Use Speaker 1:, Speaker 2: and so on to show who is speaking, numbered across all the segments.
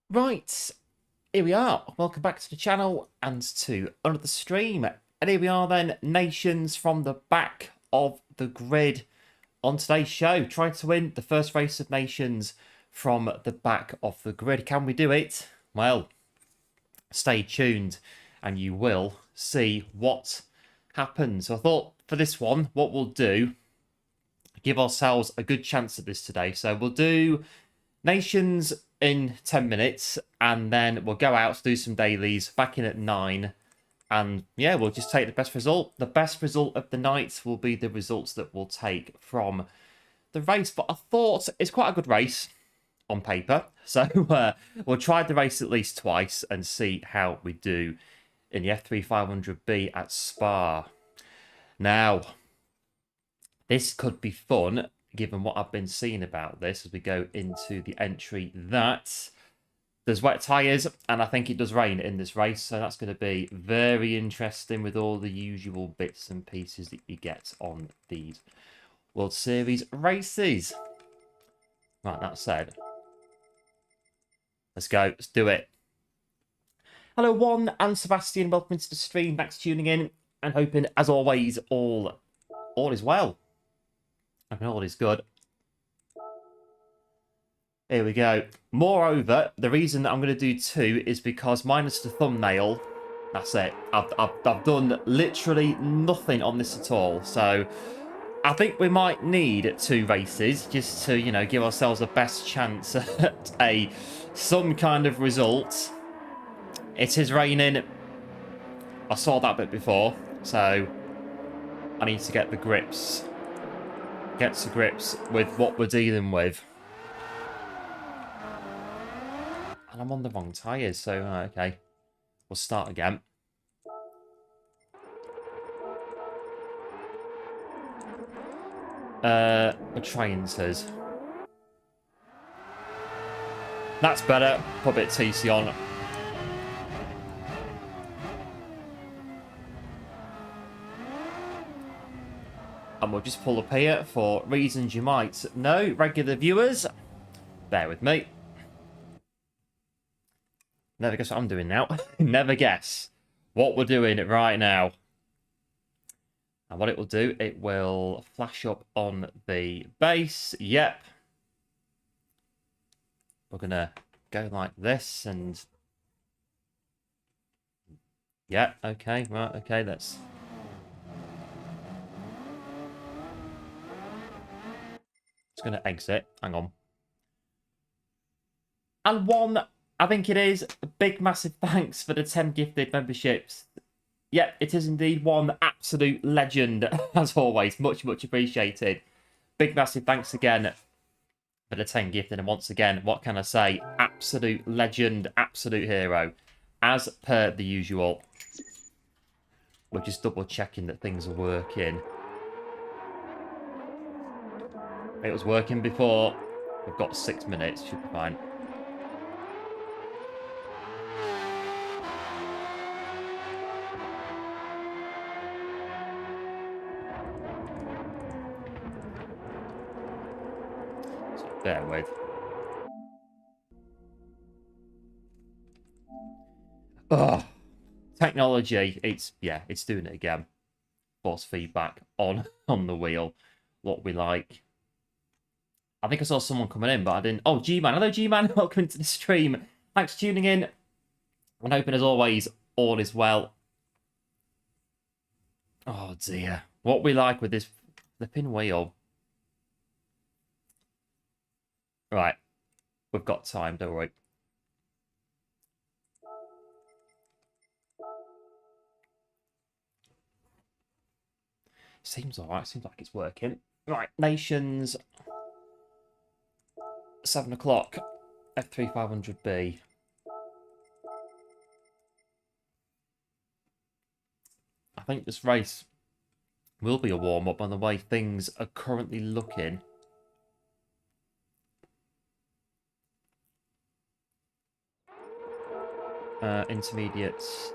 Speaker 1: Right, here we are. Welcome back to the channel and to another stream. And here we are then, nations from the back of the grid. On today's show, trying to win the first race of nations from the back of the grid. Can we do it? Well, stay tuned and you will see what happens. So I thought for this one, what we'll do, give ourselves a good chance at this today. So we'll do nations in 10 minutes, and then we'll go out to do some dailies, back in at 9, and yeah, we'll just take the best result. The best result of the night will be the results that we'll take from the race. But I thought it's quite a good race on paper, so we'll try the race at least twice and see how we do in the F3500B at Spa. Now, this could be fun, given what I've been seeing about this as we go into the entry, that there's wet tyres and I think it does rain in this race, so that's going to be very interesting with all the usual bits and pieces that you get on these World Series races. Right, that said, let's go, let's do it. Hello Juan and Sebastian, welcome into the stream, thanks for tuning in and hoping as always all is well. I know all is good. Here we go. Moreover, the reason that I'm going to do 2 is because minus the thumbnail, that's it. I've done literally nothing on this at all. So I think we might need 2 races just to, you know, give ourselves the best chance at some kind of result. It is raining. I saw that bit before, so I need to get the grips. Get to grips with what we're dealing with. And I'm on the wrong tyres, so okay. We'll start again. We're trying to. That's better. Put a bit of TC on. And we'll just pull up here for reasons you might know. Regular viewers, bear with me. Never guess what I'm doing now. Never guess what we're doing right now. And what it will do, it will flash up on the base. Yep. We're going to go like this and... Yeah, okay, right, okay, let's... Just going to exit. Hang on. And one, I think it is, a big massive thanks for the 10 gifted memberships. Yep, it is indeed one absolute legend, as always. Much, much appreciated. Big massive thanks again for the 10 gifted. And once again, what can I say? Absolute legend, absolute hero. As per the usual. We're just double checking that things are working. It was working before. We've got 6 minutes, should be fine. So bear with. Ugh. Technology, it's doing it again. Force feedback on the wheel. What we like. I think I saw someone coming in, but I didn't. Oh, G-Man. Hello, G-Man. Welcome to the stream. Thanks for tuning in. I'm hoping, as always, all is well. Oh, dear. What we like with this flipping wheel. Right. We've got time, don't worry. Seems alright. Seems like it's working. Right. Nations... 7 o'clock, F3500B. I think this race will be a warm-up on the way things are currently looking. Intermediates.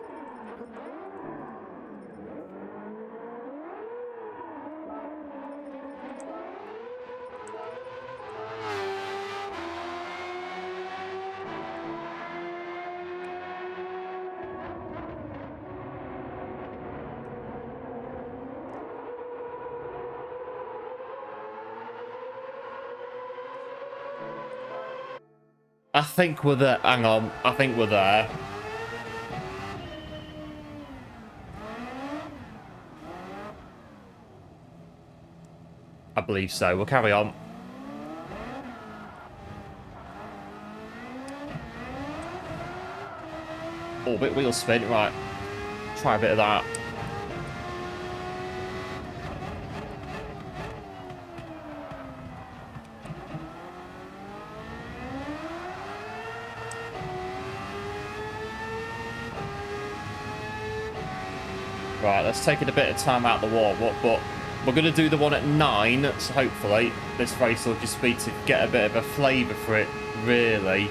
Speaker 1: I think we're there. Hang on. I think we're there. I believe so. We'll carry on. Oh, bit wheel spin. Right. Try a bit of that. Right, let's take it a bit of time out of the warm-up, but we're going to do the one at 9, so hopefully this race will just be to get a bit of a flavour for it, really.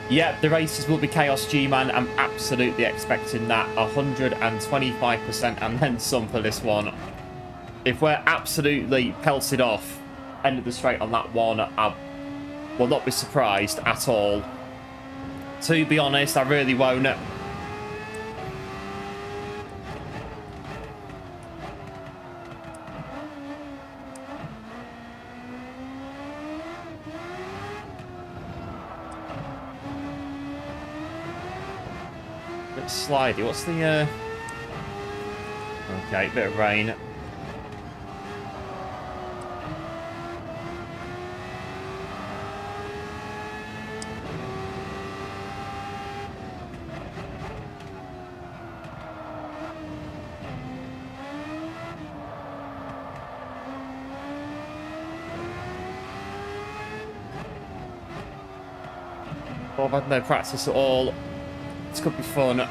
Speaker 1: Yep, the races will be Chaos G-Man. I'm absolutely expecting that 125% and then some for this one. If we're absolutely pelted off end of the straight on that one, I will not be surprised at all. To be honest, I really won't. Bit slidey. What's the okay, bit of rain. Oh, I've had no practice at all. This could be fun.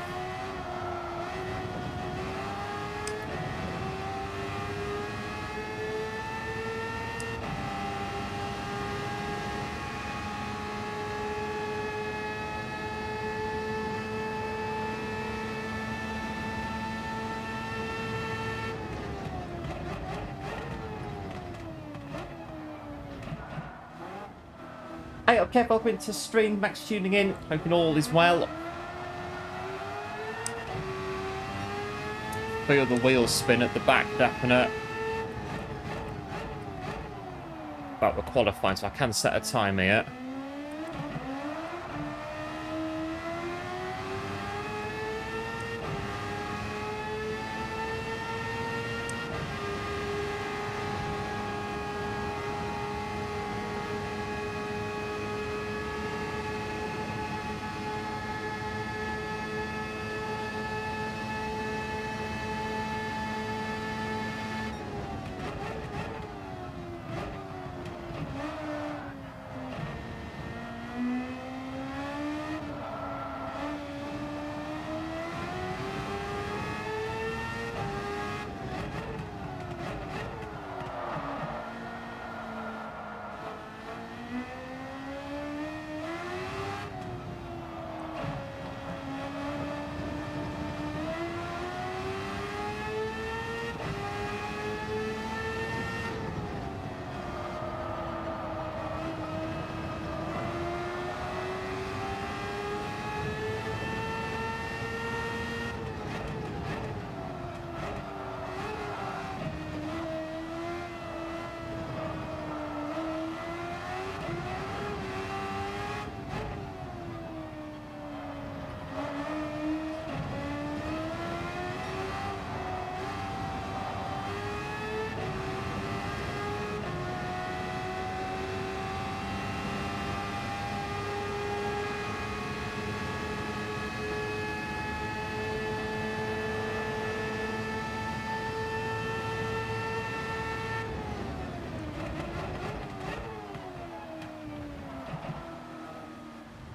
Speaker 1: Hey, okay, welcome to stream. Max tuning in. Hoping all is well. Feel the wheels spin at the back, definite. But we're qualifying, so I can set a time here.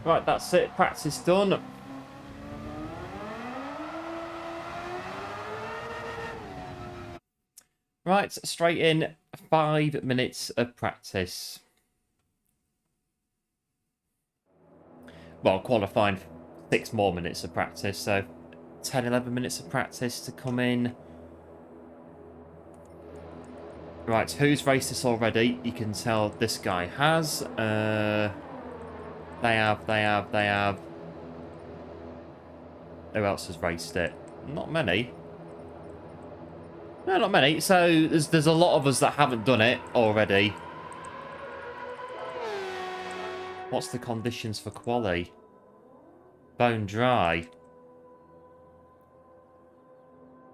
Speaker 1: Right, that's it. Practice done. Right, straight in. 5 minutes of practice. Well, qualifying 6 more minutes of practice, so 10, 11 minutes of practice to come in. Right, who's raced this already? You can tell this guy has. They have. Who else has raced it? Not many. No, not many. So there's a lot of us that haven't done it already. What's the conditions for quali? Bone dry.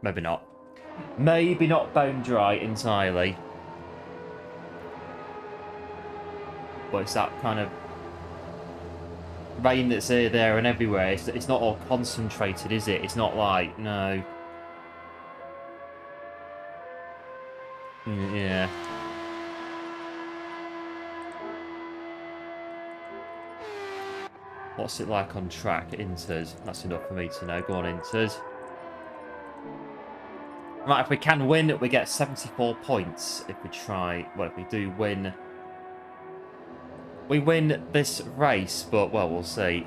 Speaker 1: Maybe not. Maybe not bone dry entirely. But it's that kind of rain that's here, there, and everywhere. It's not all concentrated, is it? It's not like, no. Yeah. What's it like on track? Inters. That's enough for me to know. Go on, Inters. Right, if we can win, we get 74 points. If we try... Well, if we do win... We win this race, but, well, we'll see.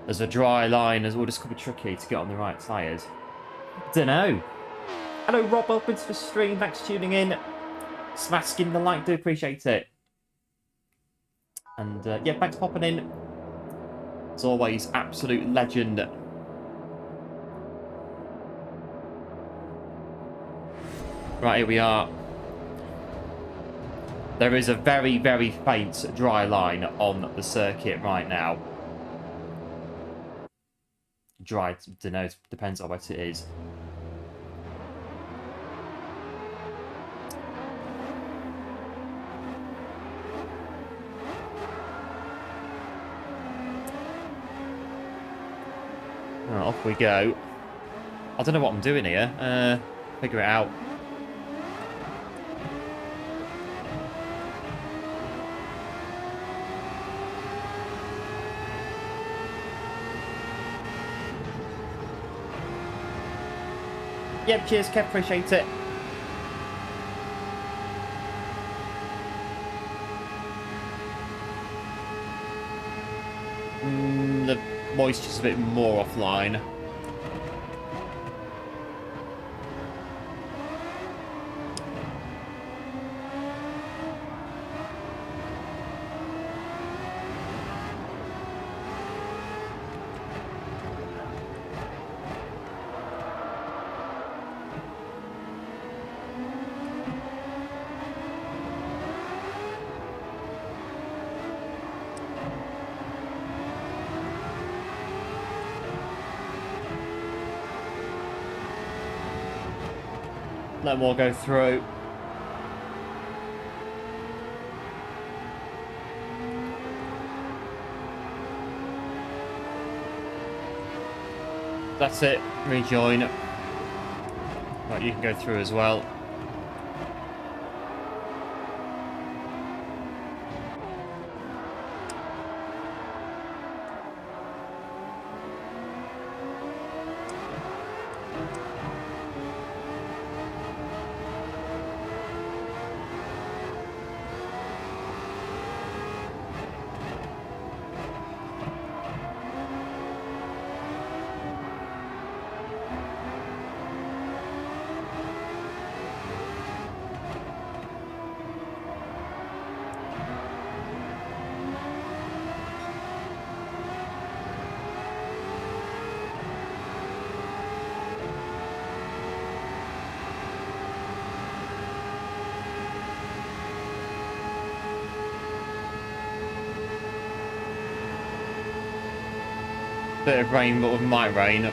Speaker 1: There's a dry line as well. This could be tricky to get on the right tyres. Dunno. Hello, Rob. Welcome to the stream. Thanks for tuning in. Smashing the like. Do appreciate it. And, yeah, thanks for popping in. As always, absolute legend. Right, here we are. There is a very, very faint dry line on the circuit right now. Dry, don't know, depends on what it is. Right, off we go. I don't know what I'm doing here. Figure it out. Yep, cheers, Kev. Appreciate it. The moisture's a bit more offline. Let them all go through. That's it. Rejoin. Right, you can go through as well. Bit of rain, but with might rain.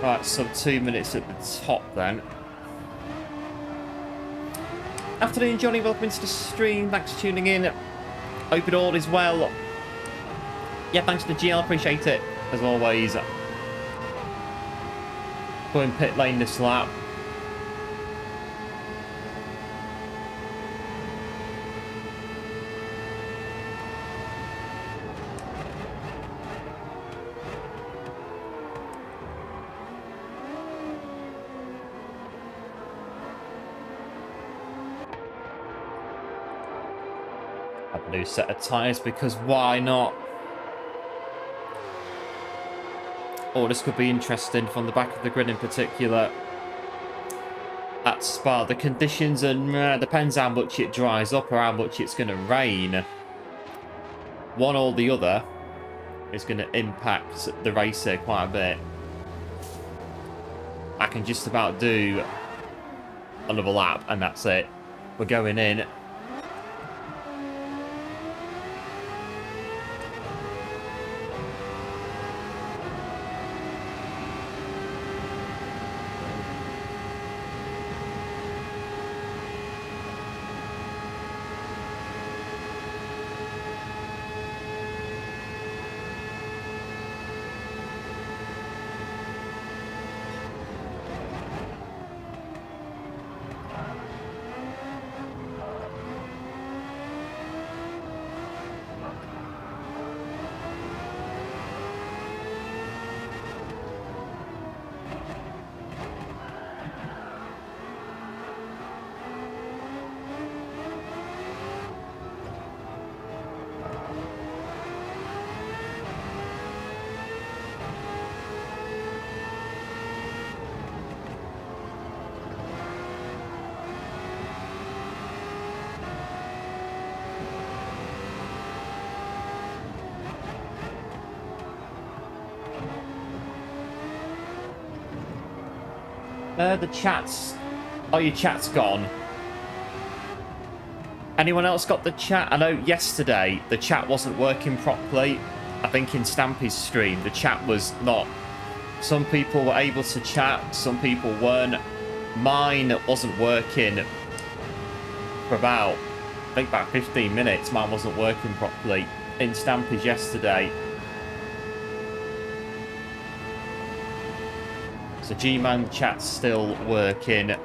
Speaker 1: Right, sub 2 minutes at the top then. Afternoon, Johnny. Welcome into the stream. Thanks for tuning in. Hope it all is well. Yeah, thanks to the GL. Appreciate it, as always. Going pit lane this lap. Have a new set of tyres because why not? Oh, this could be interesting from the back of the grid in particular. At Spa, the conditions and depends how much it dries up or how much it's going to rain. One or the other is going to impact the race here quite a bit. I can just about do another lap and that's it. We're going in. The chat's... Oh, your chat's gone. Anyone else got the chat? I know yesterday the chat wasn't working properly. I think in Stampy's stream the chat was not... Some people were able to chat, some people weren't. Mine wasn't working for about... I think about 15 minutes. Mine wasn't working properly in Stampy's yesterday. So G-Man chat's still working.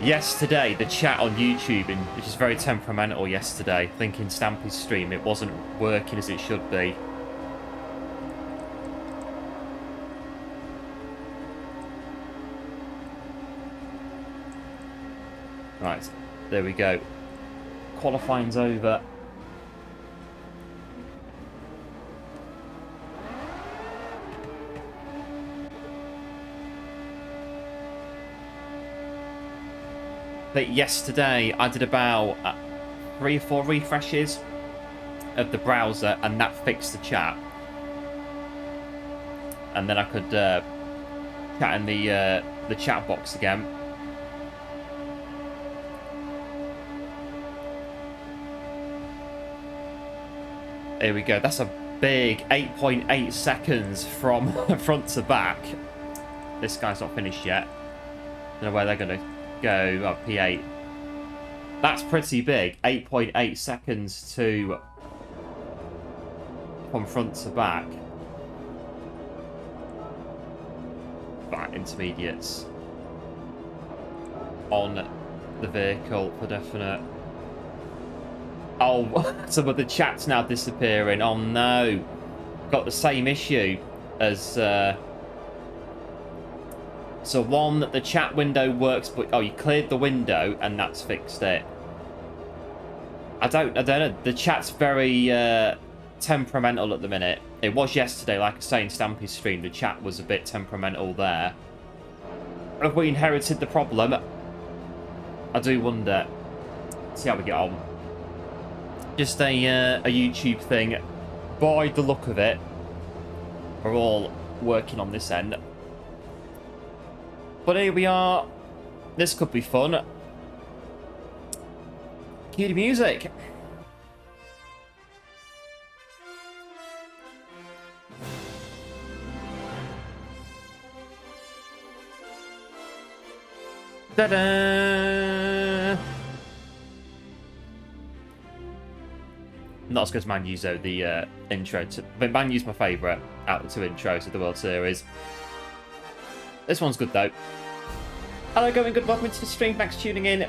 Speaker 1: Yesterday, the chat on YouTube, which is very temperamental yesterday, I think in Stampy's stream, it wasn't working as it should be. Right, there we go. Qualifying's over. But yesterday I did about 3 or 4 refreshes of the browser and that fixed the chat. And then I could chat in the chat box again. Here we go. That's a big 8.8 seconds from front to back. This guy's not finished yet. Don't know where they're going to go. Oh, P8. That's pretty big. 8.8 seconds to from front to back. Right, intermediates on the vehicle for definite. Oh, some of the chat's now disappearing. Oh no. Got the same issue as so one, the chat window works, but oh, you cleared the window and that's fixed it. I don't know. The chat's very temperamental at the minute. It was yesterday, like I say in Stampy's stream, the chat was a bit temperamental there. Have we inherited the problem? I do wonder. See how we get on. Just a YouTube thing. By the look of it, we're all working on this end. But here we are. This could be fun. Cue the music. Ta-da! Not as good as Man U's though, the intro. I think Man U's my favourite out of the 2 intros of the World Series. This one's good though. Hello, going good. Welcome to the stream. Thanks for tuning in.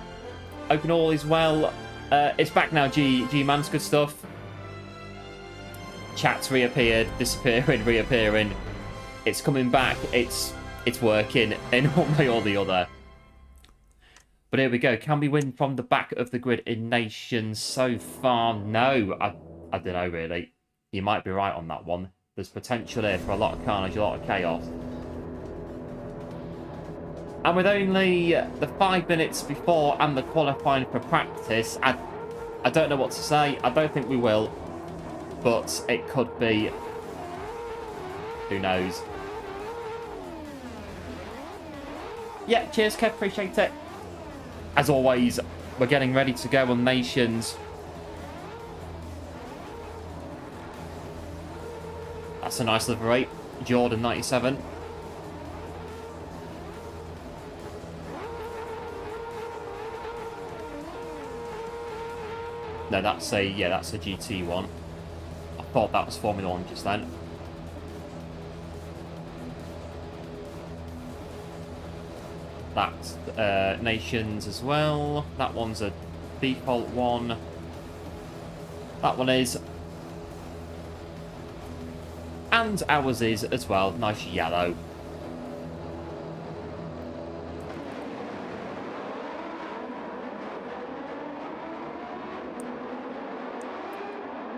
Speaker 1: Hoping all is well. It's back now, G-Man's good stuff. Chat's reappeared, disappearing, reappearing. It's coming back. It's working in one way or the other. But here we go. Can we win from the back of the grid in Nations so far? No, I don't know, really. You might be right on that one. There's potential here for a lot of carnage, a lot of chaos. And with only the 5 minutes before and the qualifying for practice, I don't know what to say. I don't think we will. But it could be. Who knows? Yeah, cheers, Kev. Appreciate it. As always, we're getting ready to go on Nations. That's a nice livery. Jordan 97. No, that's a GT one. I thought that was Formula 1 just then. That's Nations as well. That one's a default one. That one is. And ours is as well. Nice yellow.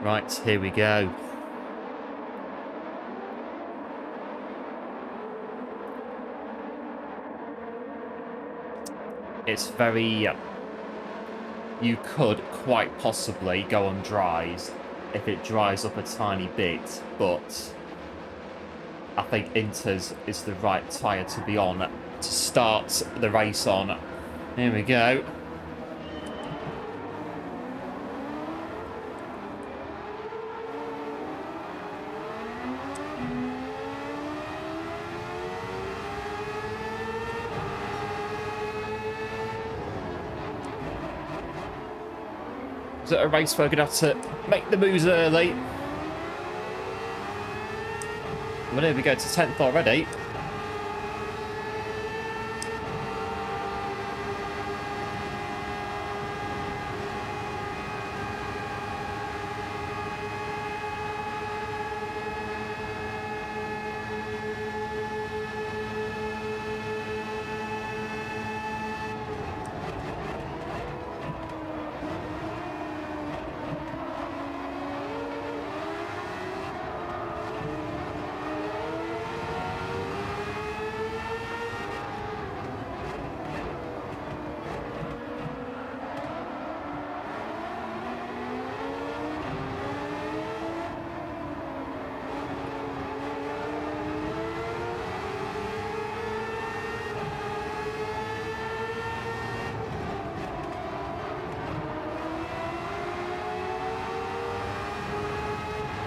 Speaker 1: Right, here we go. It's very... You could quite possibly go on dries if it dries up a tiny bit, but I think Inters is the right tyre to be on to start the race on. Here we go. Is it a race where we're going to have to make the moves early? Well, here we go to 10th already.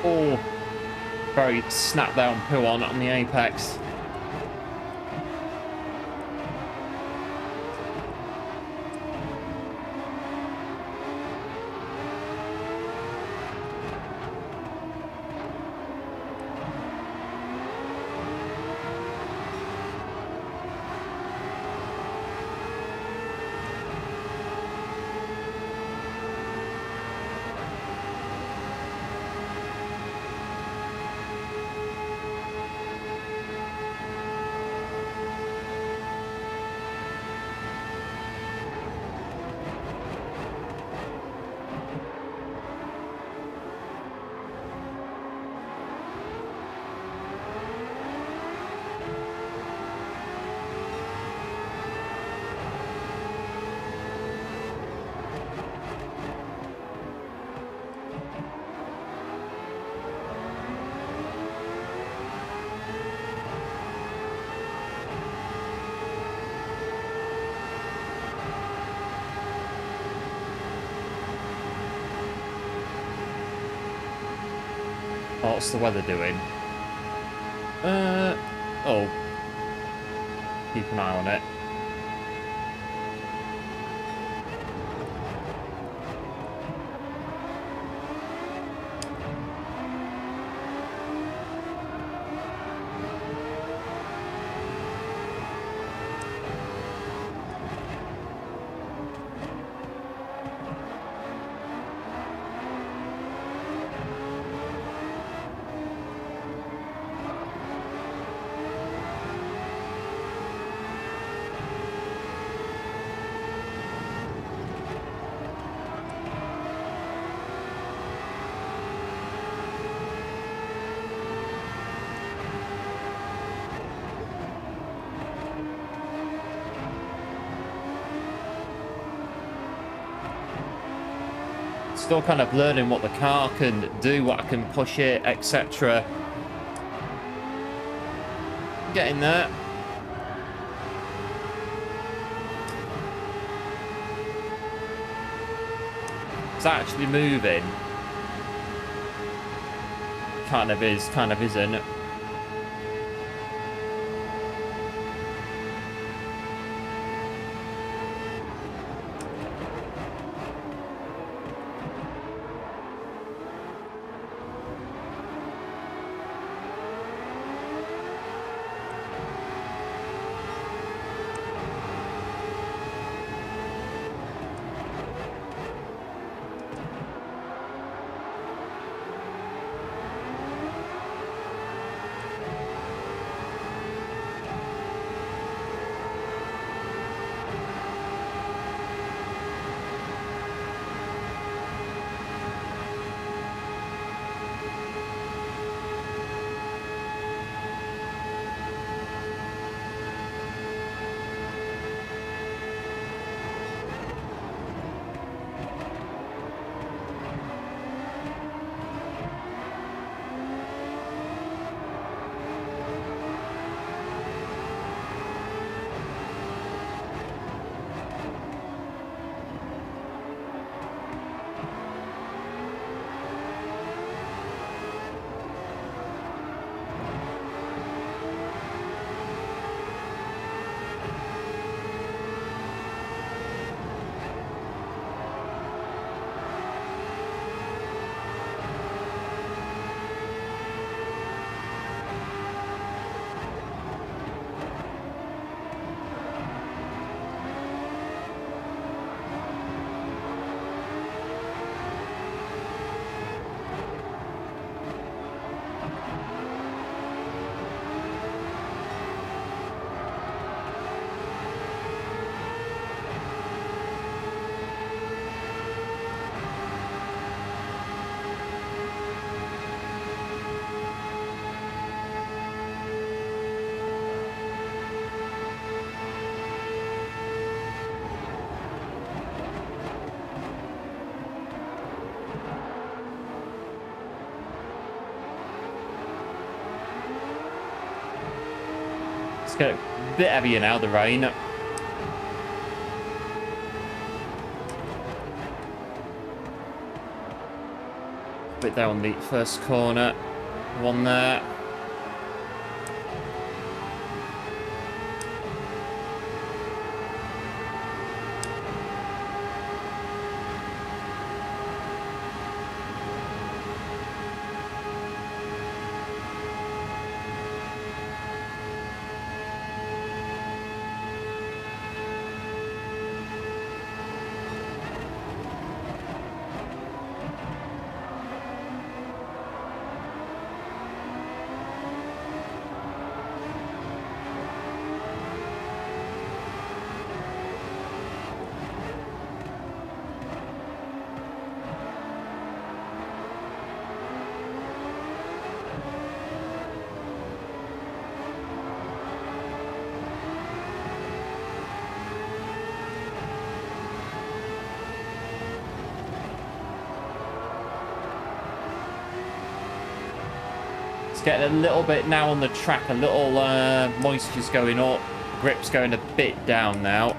Speaker 1: Oh, very snap down pull on the apex. What's the weather doing? Oh. Keep an eye on it. Still kind of learning what the car can do, what I can push it, etc. Getting there. It's actually moving. Kind of is, kind of isn't. Get a bit heavier now, the rain. Bit there on the first corner. One there. Getting a little bit now on the track, a little moisture's going up, grip's going a bit down now.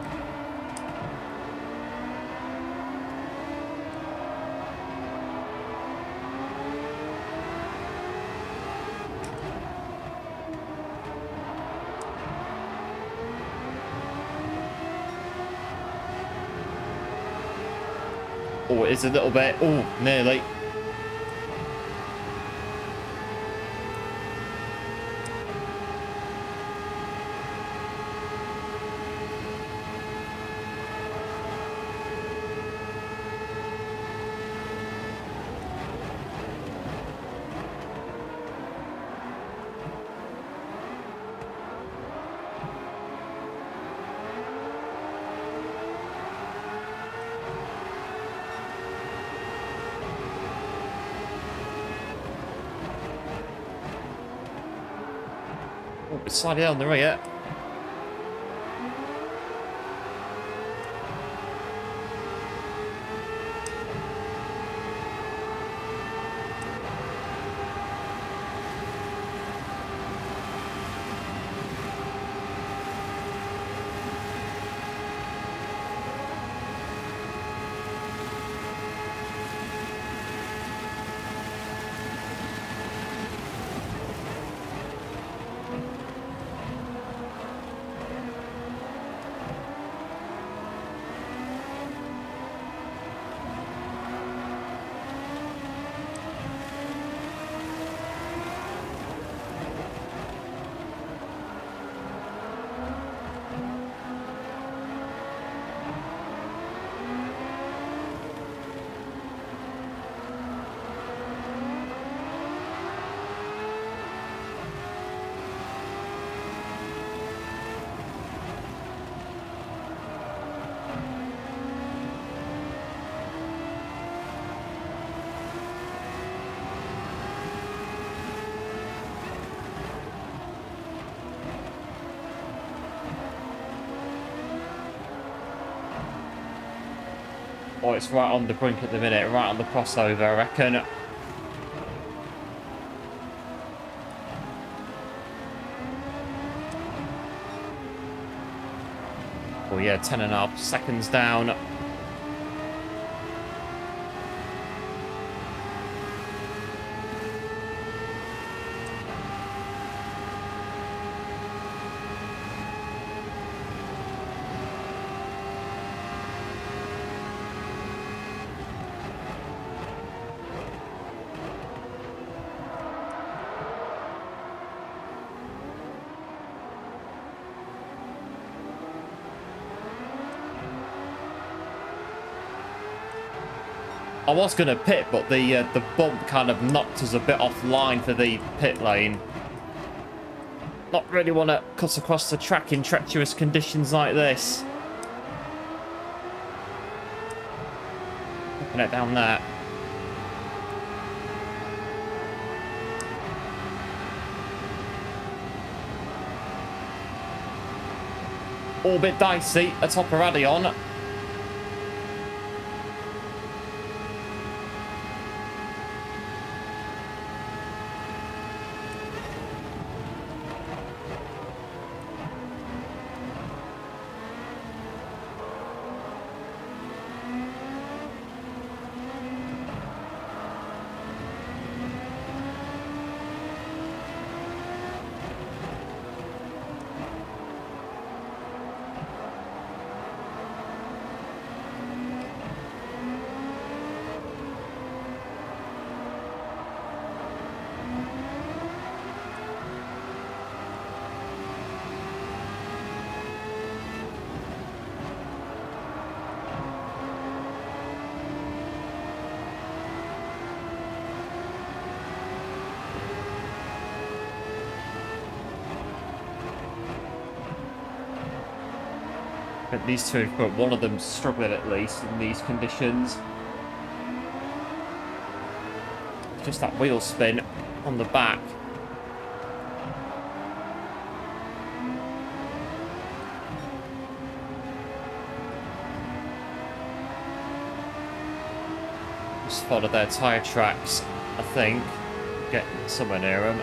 Speaker 1: Oh, it is a little bit, oh, nearly. Oh, it's slightly down the rear. Oh, it's right on the brink at the minute, right on the crossover, I reckon. Oh yeah, 10.5 seconds down. I was going to pit, but the bump kind of knocked us a bit offline for the pit lane. Not really want to cut across the track in treacherous conditions like this. Looking it down there. All a bit dicey atop a Radeon. But these two, but one of them struggling at least in these conditions. Just that wheel spin on the back. Just followed their tyre tracks, I think. Getting somewhere near them.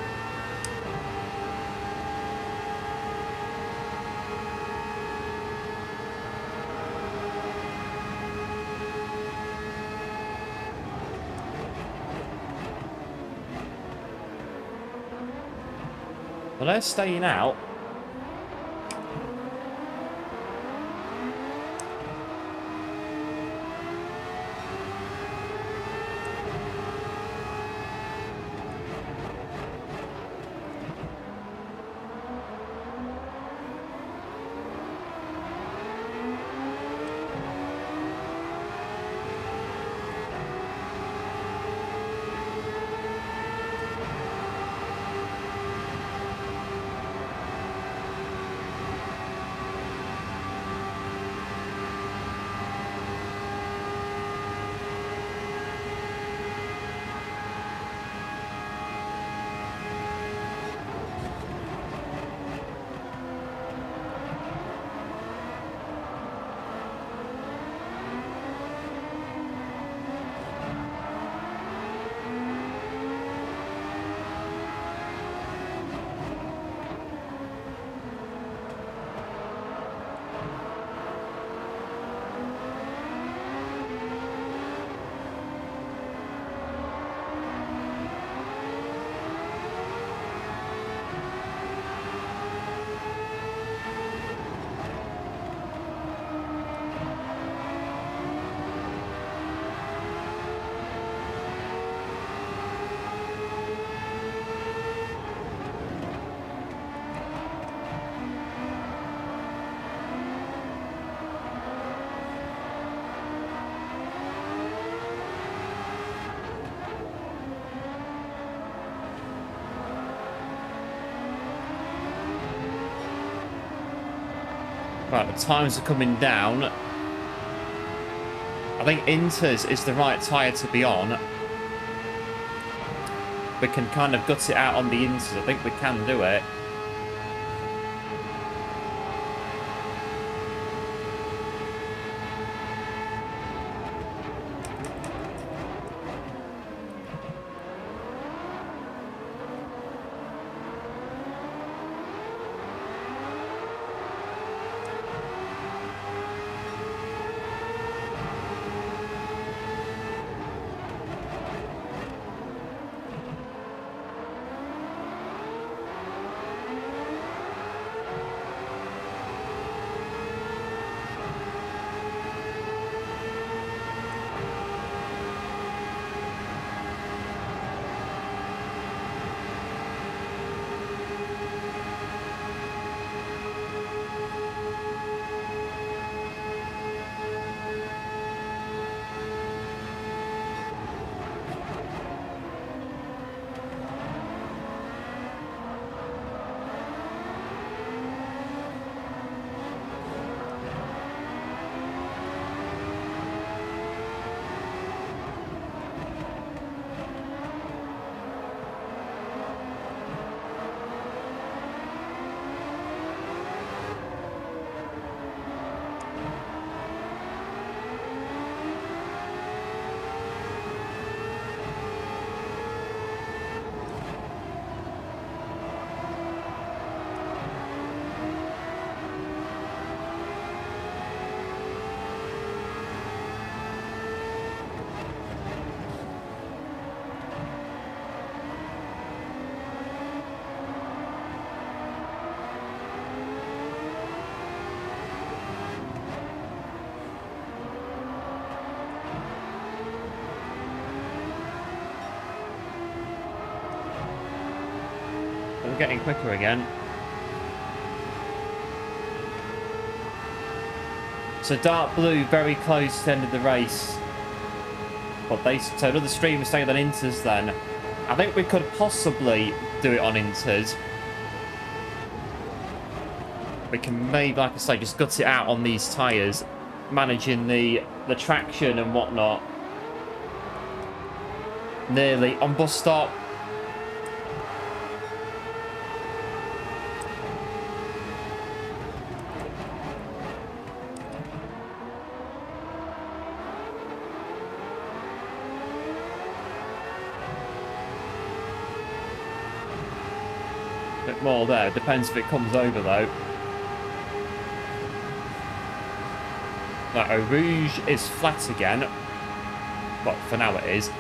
Speaker 1: Well, they're staying out. Right, the times are coming down. I think Inters is the right tyre to be on. We can kind of gut it out on the Inters. I think we can do it. we're getting quicker again. So dark blue very close to the end of the race. But so another streamer stayed on inters then. I think we could possibly do it on inters. We can maybe, like I say, just gut it out on these tyres, managing the traction and whatnot. Nearly on bus stop. Bit more there. Depends if it comes over though. Right, Rouge is flat again. Well, for now it is.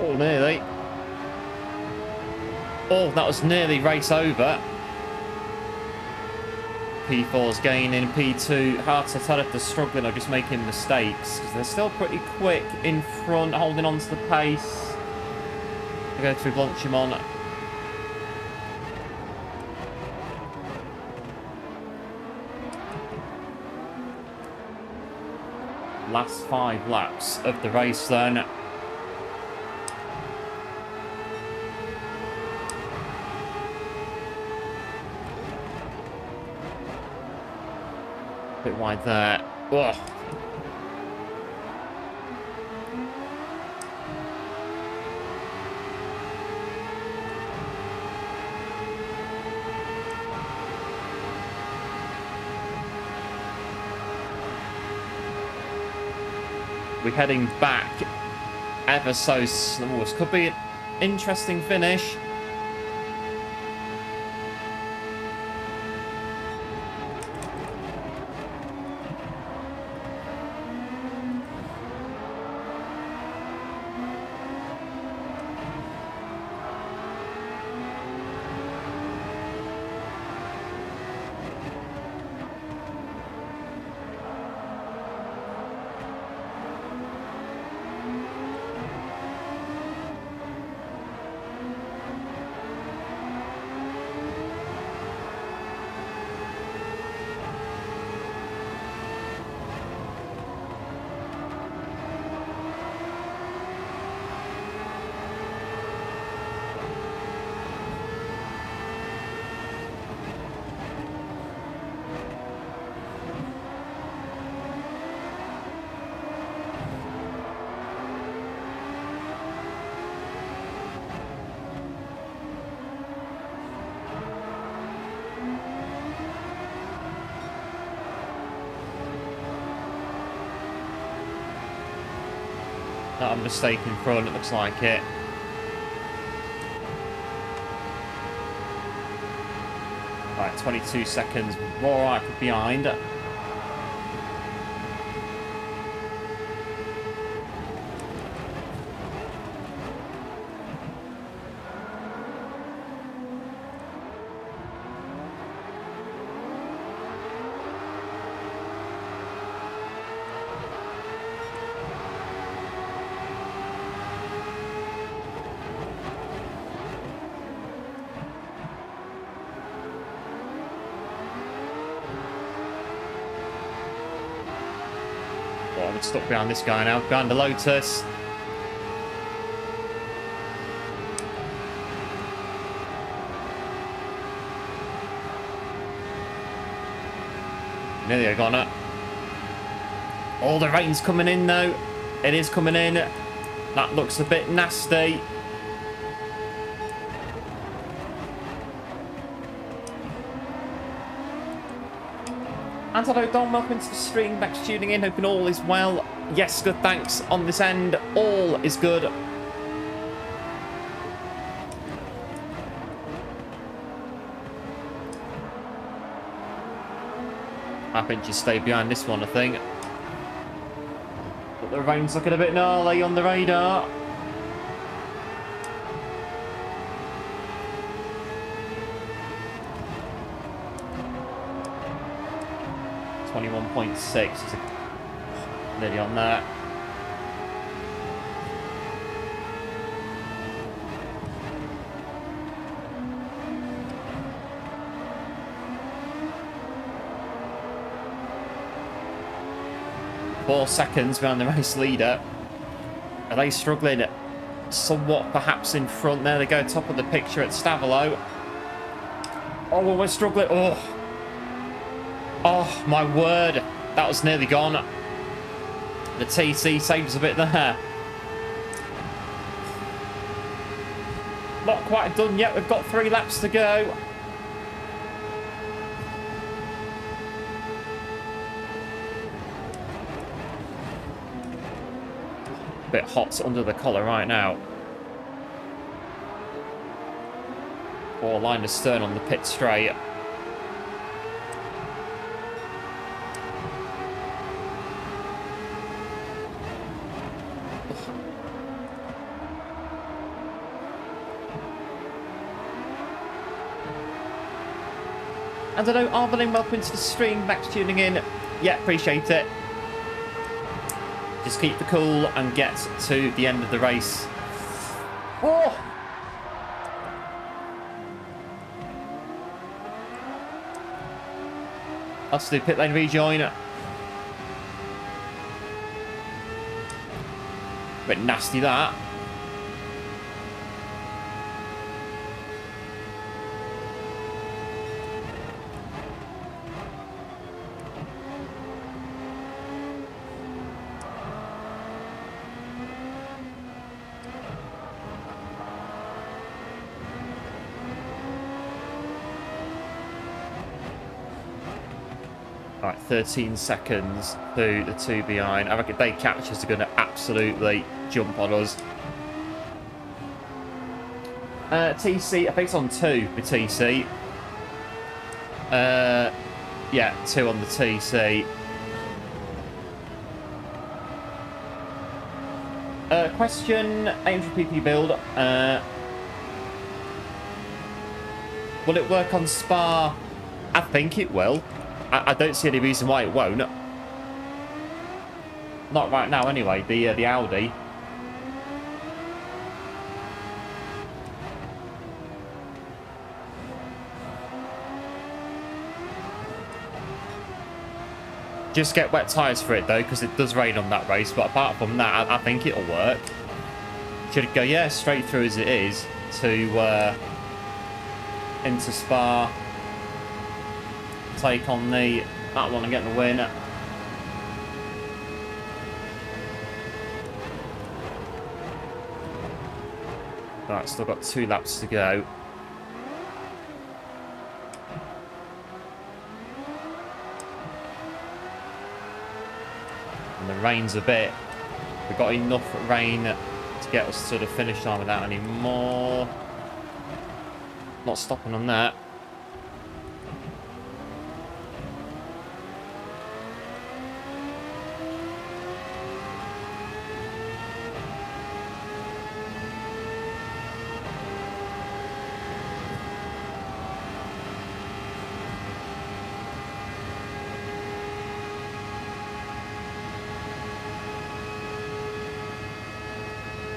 Speaker 2: Oh, nearly. Oh, that was nearly race over. P4's gaining, P2. Hard to tell if they're struggling or just making mistakes, because they're still pretty quick in front, holding on to the pace. They go through Blanchimon. Last 5 laps of the race then. Bit wide there. Ugh.
Speaker 1: we're heading back ever so slow. This could be an interesting finish. Not a mistake in front, it looks like it. Right, 22 seconds. All right, behind. I'm stuck behind this guy now, behind the Lotus. Nearly got it. All the rain's coming in though. It is coming in. That looks a bit nasty. And hello Don, welcome to the stream, thanks for tuning in, hoping all is well. Yes, good, thanks on this end, all is good. I think you stay behind this one, I think. But the rain's looking a bit gnarly on the radar. .6, nearly on that. Four seconds behind the race leader. Are they struggling somewhat perhaps in front? There they go, top of the picture at Stavolo. Oh, we're struggling. Oh, my word. That was nearly gone. The TC saves a bit there. Not quite done yet. We've got 3 laps to go. Bit hot under the collar right now. Or line astern on the pit straight. And I know Arvelin, welcome to the stream, thanks for tuning in. Yeah, appreciate it. Just keep the cool and get to the end of the race. Oh! Let's do pit lane rejoin. Bit nasty that.
Speaker 2: Alright, 13 seconds to the two behind. I reckon they catch us are going to absolutely jump on us. TC, I think it's on 2 with TC. Yeah, 2 on the TC. Question, 800 PP build. Will it work on Spa? I think it will. I don't see any reason why it won't. Not right now, anyway. The Audi. Just get wet tyres for it, though, because it does rain on that race. But apart from that, I think it'll work. Should it go, yeah, straight through as it is to into Spa. Take on that one and get the win. Right, still got 2 laps to go. And the rain's a bit. We've got enough rain to get us to the finish line without any more. Not stopping on that.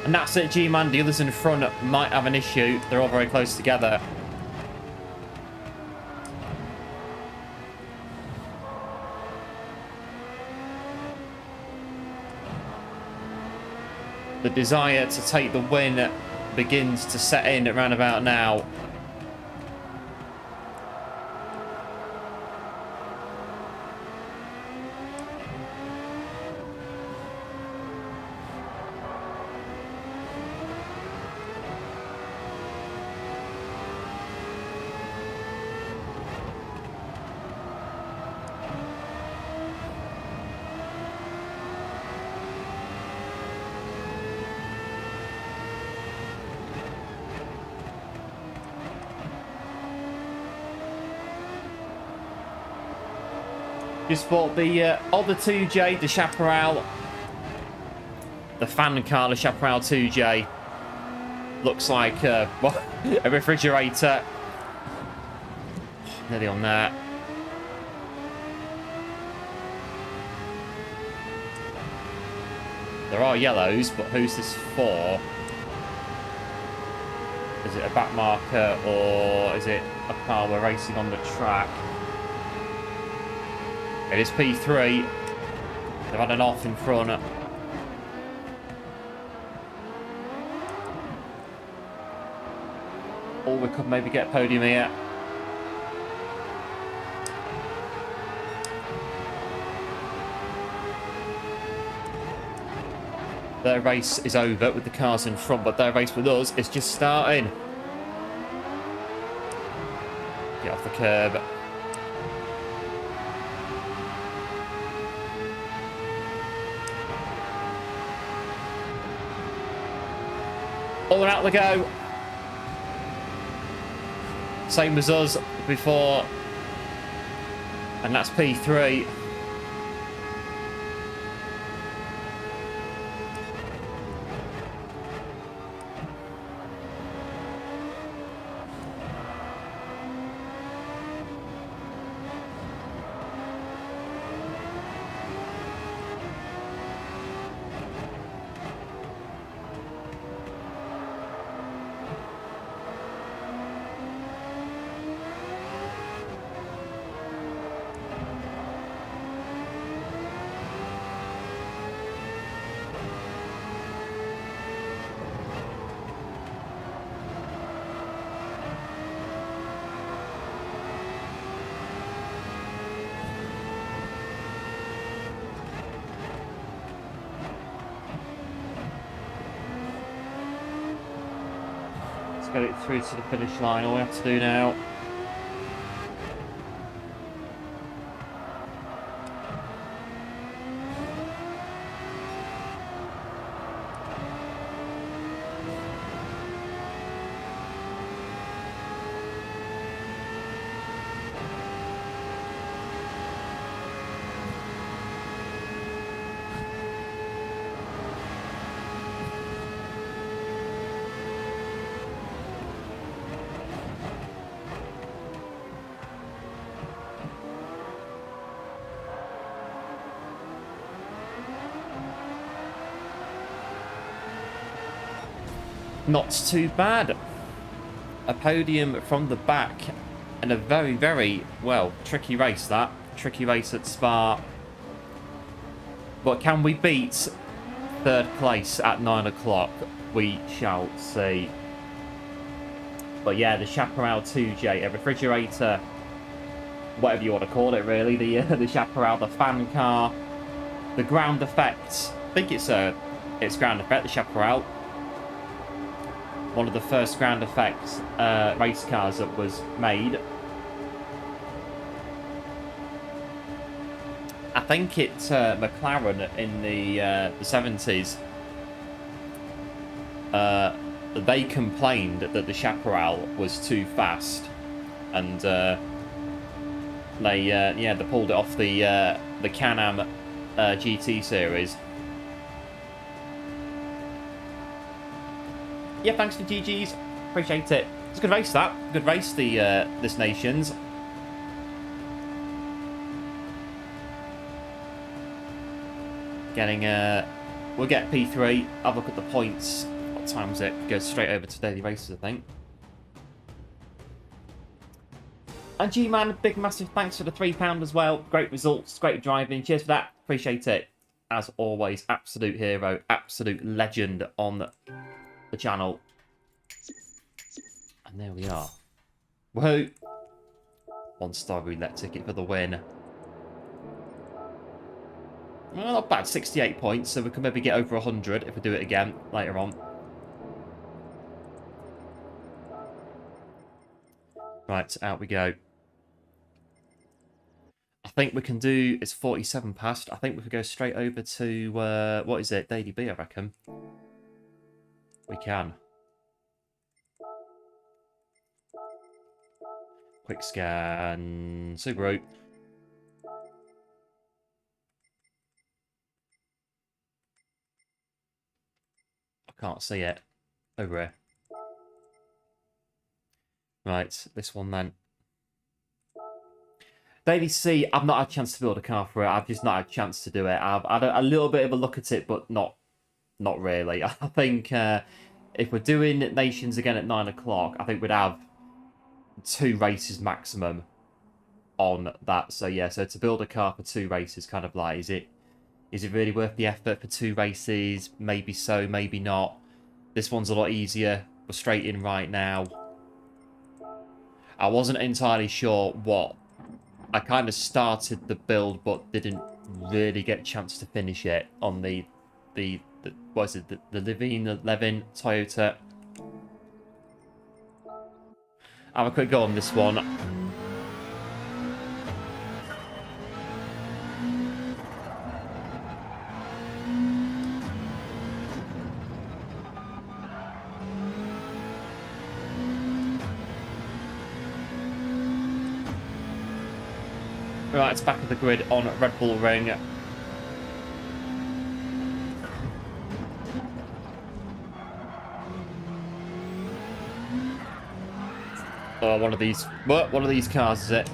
Speaker 2: And that's it, G-Man. The others in front might have an issue. They're all very close together. The desire to take the win begins to set in around about now. Just bought the other 2J, the Chaparral. The fan car, the Chaparral 2J. Looks like well, a refrigerator. Nearly on that. There are yellows, but who's this for? Is it a back marker or is it a car we're racing on the track? It is P3. They've had an off in front. Or we could maybe get a podium here. Their race is over with the cars in front, but their race with us is just starting. Get off the curb. All are out the go. Same as us before. And that's P3. Get it through to the finish line. All we have to do now
Speaker 1: Not too bad. A podium from the back and a very, very, well, tricky race that. Tricky race at Spa. But can we beat third place at 9 o'clock? We shall see. But yeah, the Chaparral 2J, a refrigerator, whatever you want to call it really, the Chaparral, the fan car, the ground effect. I think it's ground effect, the Chaparral. One of the first ground effect race cars that was made. I think it's McLaren in the 70s. They complained that the Chaparral was too fast, and they pulled it off the Can-Am GT series. Yeah, thanks to GG's, appreciate it. It's a good race that. Good race, the this Nations. Getting we'll get P3. Have a look at the points. What time is it? Goes straight over to daily races, I think. And G-Man, big massive thanks for the £3 as well. Great results, great driving. Cheers for that. Appreciate it. As always, absolute hero, absolute legend on the channel. And there we are. Woohoo! 1-star roulette ticket for the win. Well, not bad, 68 points, so we can maybe get over 100 if we do it again later on. Right, out we go. I think we can do, it's 47 past, I think we could go straight over to, what is it, Daily B, I reckon. We can. Quick scan, Subaru. I can't see it. Over here. Right, this one then. Daily C, I've not had a chance to build a car for it. I've just not had a chance to do it. I've had a little bit of a look at it, but not really. I think if we're doing Nations again at 9 o'clock, I think we'd have 2 races maximum on that. So yeah, so to build a car for 2 races, kind of like, is it really worth the effort for 2 races? Maybe so, maybe not. This one's a lot easier. We're straight in right now. I wasn't entirely sure what... I kind of started the build, but didn't really get a chance to finish it on the what is it, the Levin Toyota. Have a quick go on this one. Right, it's back of the grid on Red Bull Ring. Oh, one of these cars, is it?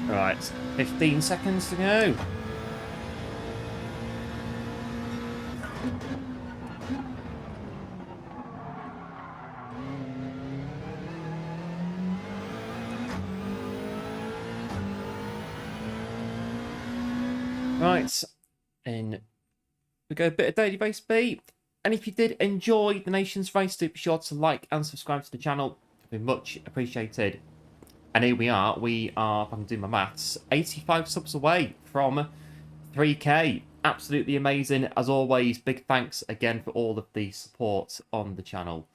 Speaker 1: Right, 15 seconds to go. Right, in we go, a bit of daily race B. And if you did enjoy the Nations race, do be sure to like and subscribe to the channel. It'd be much appreciated. And here we are, if I can do my maths, 85 subs away from 3K. Absolutely amazing. As always, big thanks again for all of the support on the channel.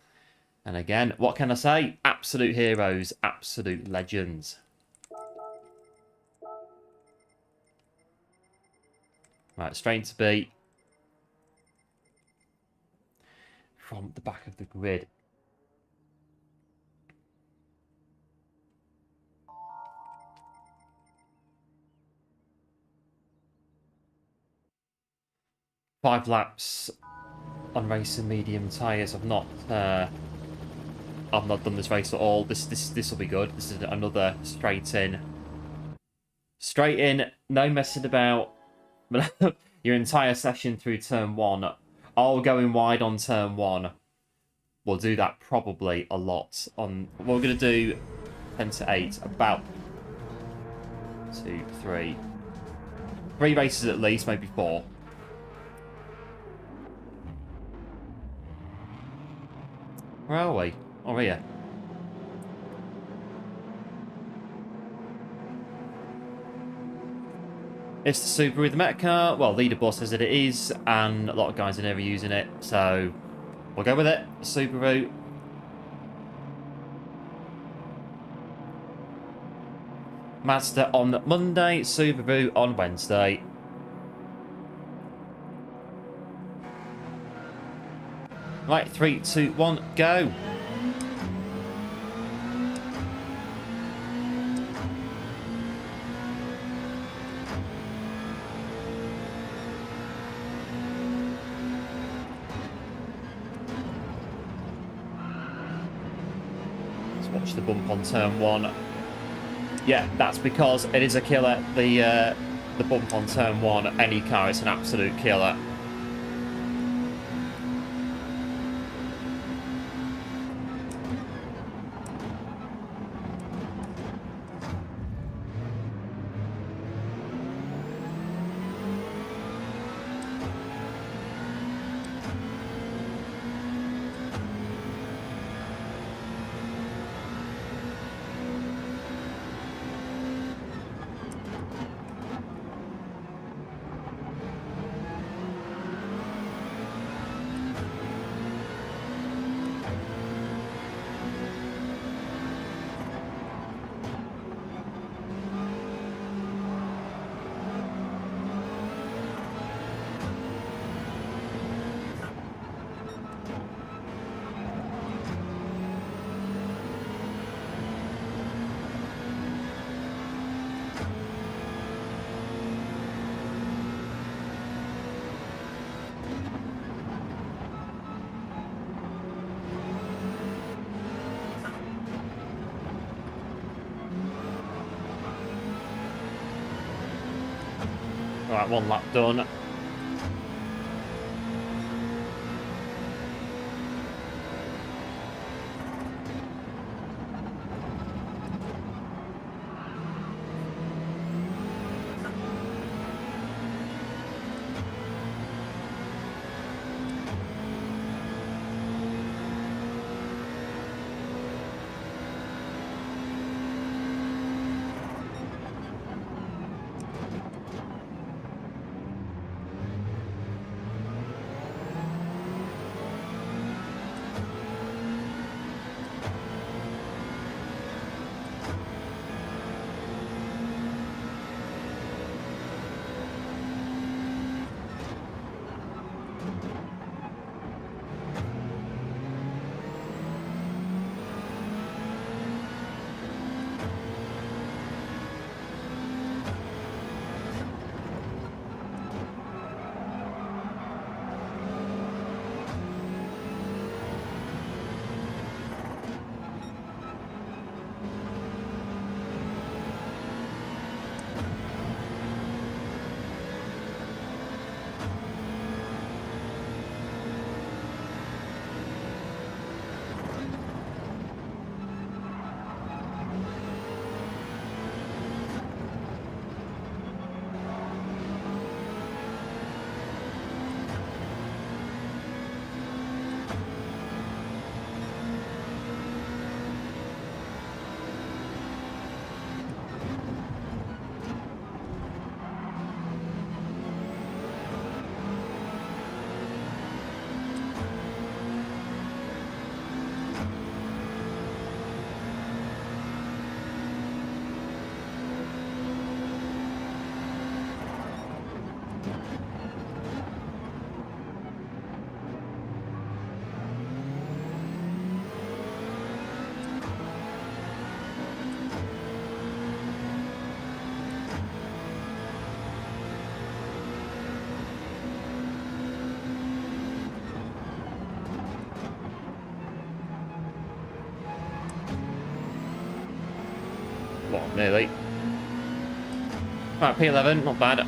Speaker 1: And again, what can I say? Absolute heroes, absolute legends. Right, straight to B. From the back of the grid. Five laps
Speaker 2: on racing medium tyres. I've not done this race at all. This will be good. This is another straight in, no messing about. Your entire session through turn 1, all going wide on turn 1. We'll do that probably a lot on. We're going to do 10 to 8, about 2, 3 races at least, maybe 4. Where are we? Oh, here. It's the Subaru with the Metcar. Well, leaderboard says that it is, and a lot of guys in here are using it, so we'll go with it. Subaru. Mazda on Monday, Subaru on Wednesday. Right, 3, 2, 1, go. Let's watch the bump on turn 1. Yeah, that's because it is a killer. The bump on turn 1, any car, it's an absolute killer. Right, 1 lap done. Well, nearly. Right, P11, not bad.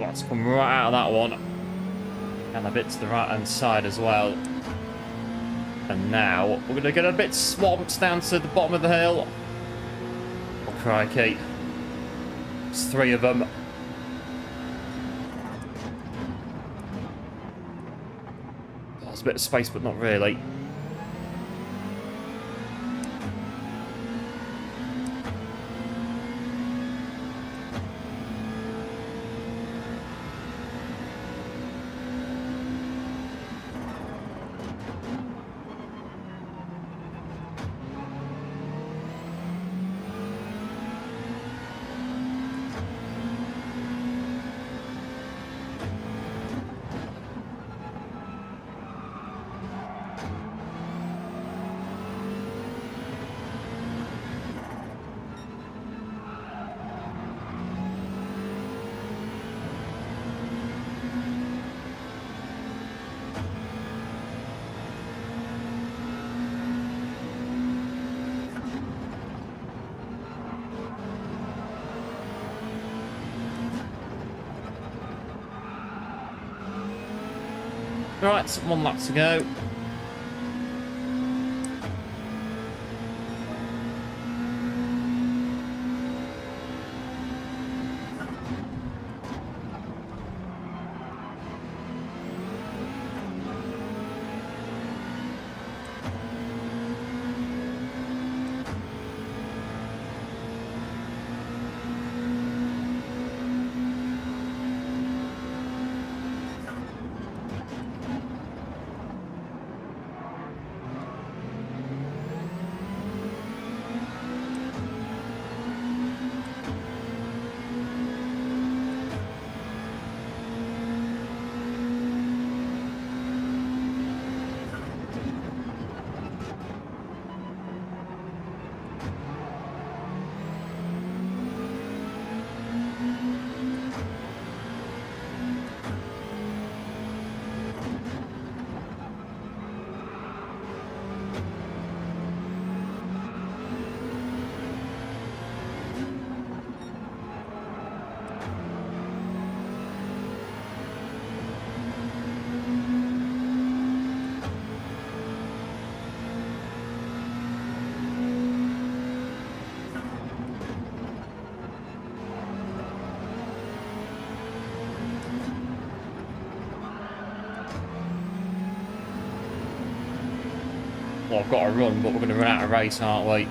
Speaker 2: Let's come right out of that one. And a bit to the right-hand side as well. And now, we're going to get a bit swamped down to the bottom of the hill. Oh, crikey. There's 3 of them. Oh, there's a bit of space, but not really. Right, 1 lap to go. Well, I've got to run, but we're going to run out of race, aren't we?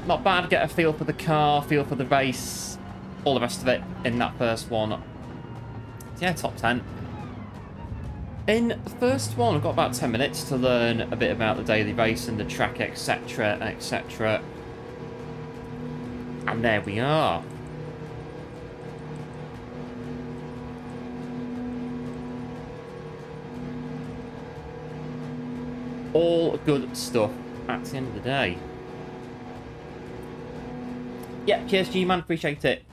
Speaker 2: Not bad. Get a feel for the car, feel for the race, all the rest of it in that first one. Yeah, top 10. In the first one, I've got about 10 minutes to learn a bit about the daily race and the track, etc., etc. And there we are. All good stuff at the end of the day. Yeah, cheers, G-Man. Appreciate it.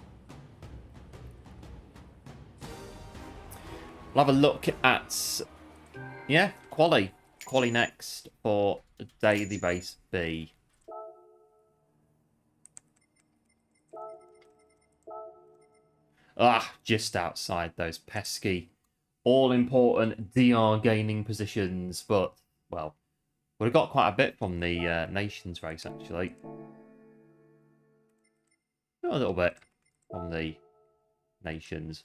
Speaker 2: We'll have a look at, yeah, quali. Quali next for the daily race B. Ah, just outside those pesky, all-important DR gaining positions. But, well, we've got quite a bit from the Nations race, actually. A little bit from the Nations.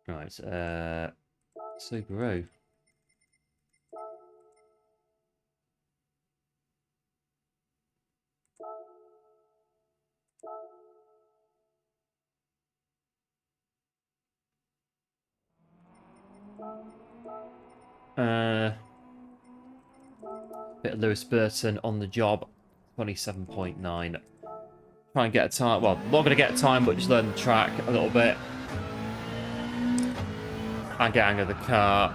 Speaker 2: Right,
Speaker 1: Subaru. Bit of Lewis Burton on the job. 27.9. Try and get a time. Well, not going to get a time, but just learn the track a little bit. And get hang of the car.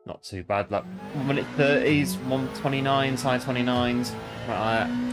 Speaker 1: Not too bad. Like 1 minute 30s, 129s, high 29s. Right.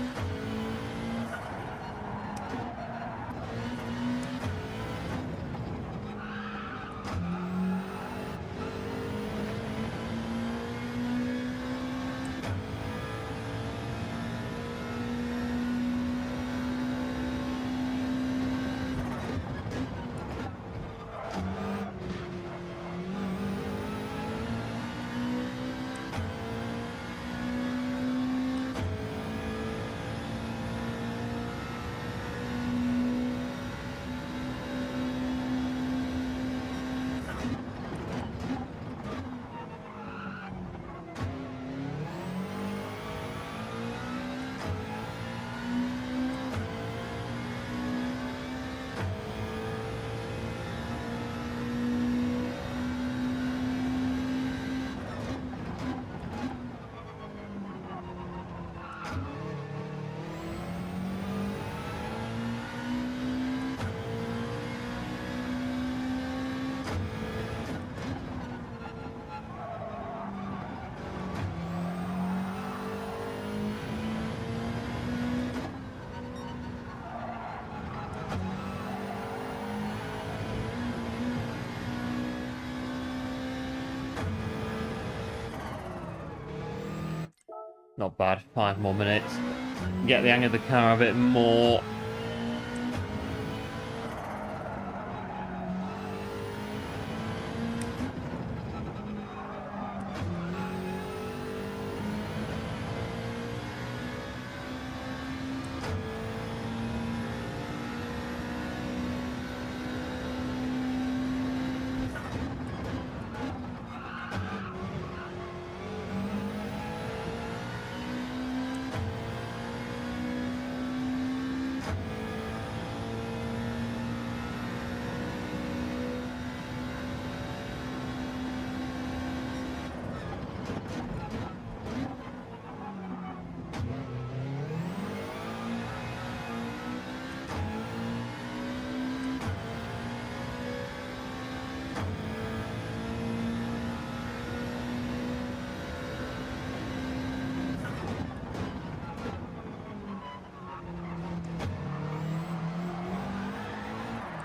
Speaker 1: Not bad. 5 more minutes. Get the hang of the car a bit more.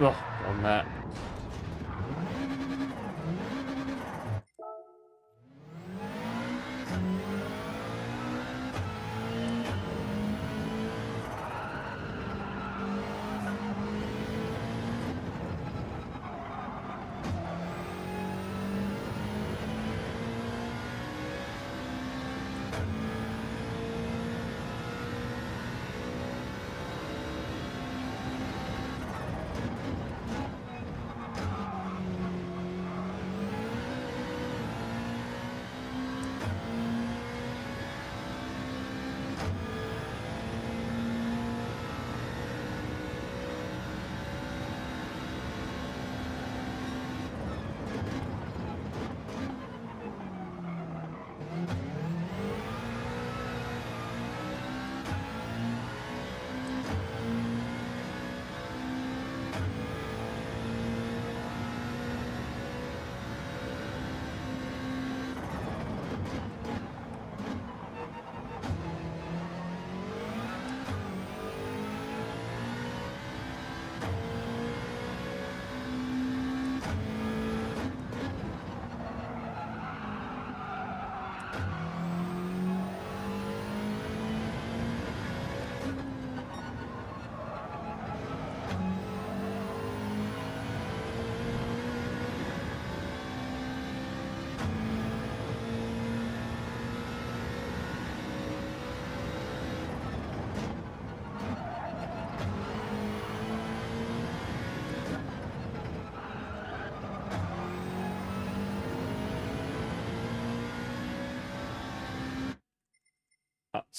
Speaker 1: Oh, on that.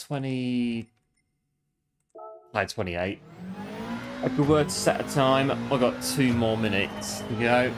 Speaker 2: 20... Like 28. If we were to set a time, we've got 2 more minutes to go.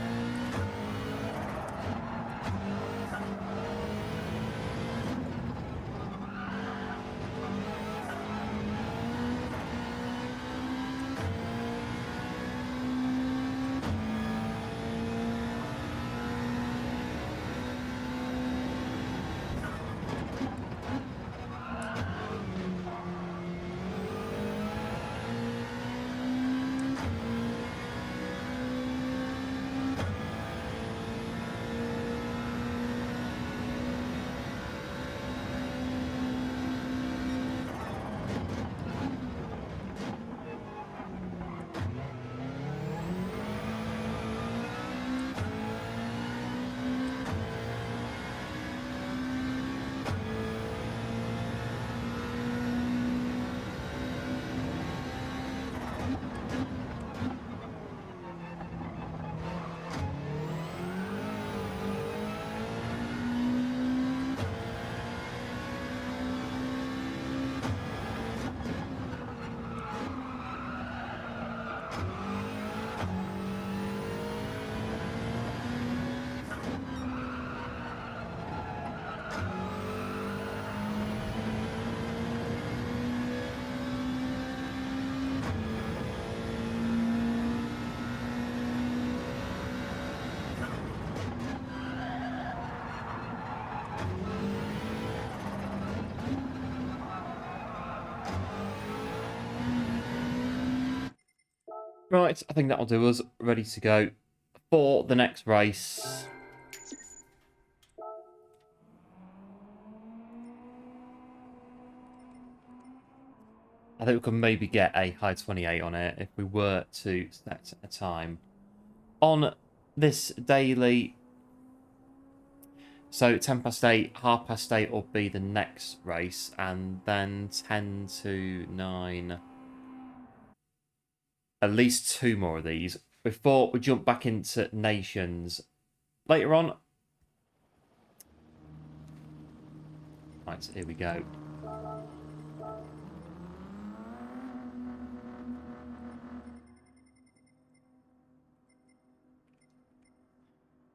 Speaker 2: Right, I think that'll do us. Ready to go for the next race. I think we can maybe get a high 28 on it if we were to set a time on this daily. So 10 past 8, half past 8 will be the next race, and then 10 to 9. At least 2 more of these before we jump back into Nations later on. Right, here we go.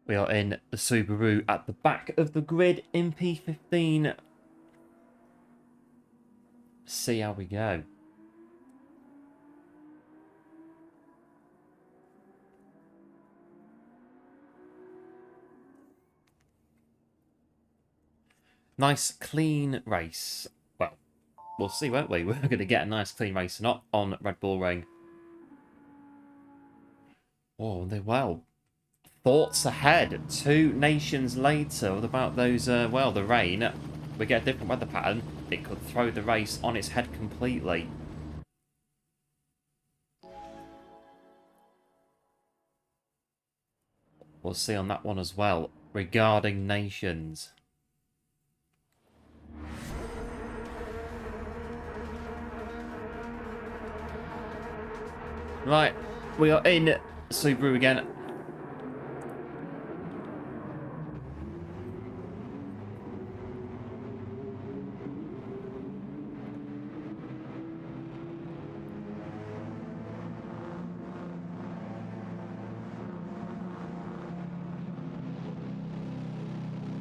Speaker 2: We are in the Subaru at the back of the grid in P15. See how we go. Nice, clean race. Well, we'll see, won't we? We're going to get a nice, clean race, not on Red Bull Ring. Oh, well. Thoughts ahead. 2 nations later. What about those, well, the rain? We get a different weather pattern. It could throw the race on its head completely. We'll see on that one as well. Regarding nations. Right, we are in Subaru again.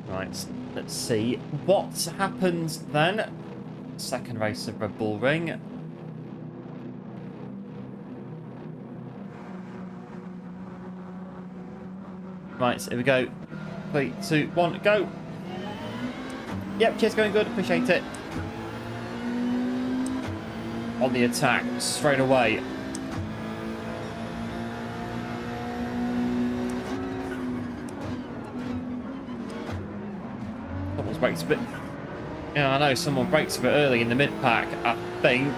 Speaker 2: Right, let's see what happens then. Second race of Red Bull Ring. Right, so here we go. 3, 2, 1, go! Yep, cheers, going good, appreciate it. On the attack, straight away. Someone's braked a bit... Yeah, I know, someone brakes a bit early in the mid-pack, I think.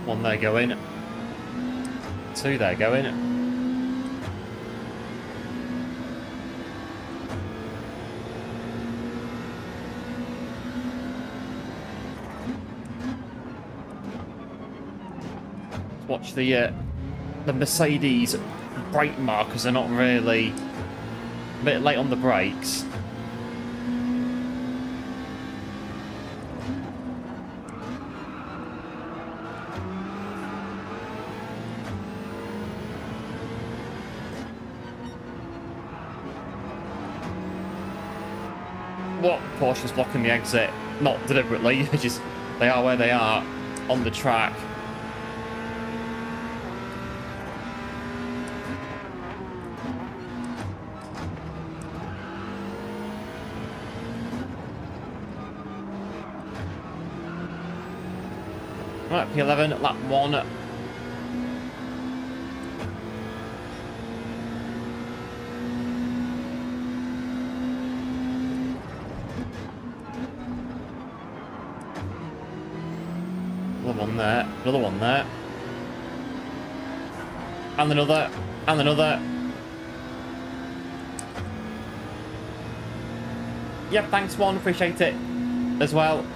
Speaker 2: One there going. 2 there going. Watch the Mercedes brake markers are not really a bit late on the brakes. What? Porsche's blocking the exit. Not deliberately, just they are where they are on the track. Right, P11, lap 1. Another one there, another one there. And another, and another. Yep, thanks one, appreciate it as well.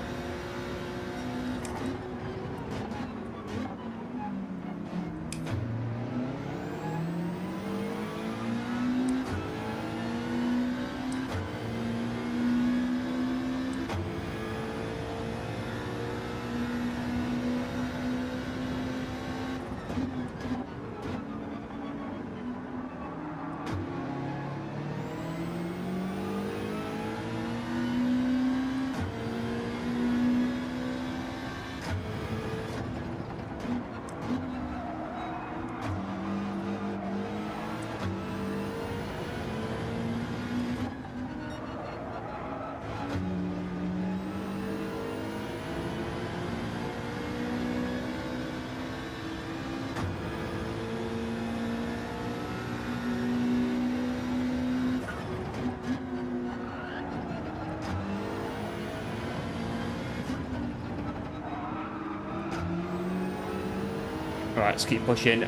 Speaker 2: Alright, let's keep pushing.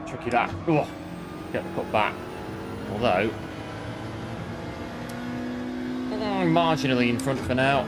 Speaker 2: Tricky that. Ugh. Get the cut back. Although, marginally in front for now.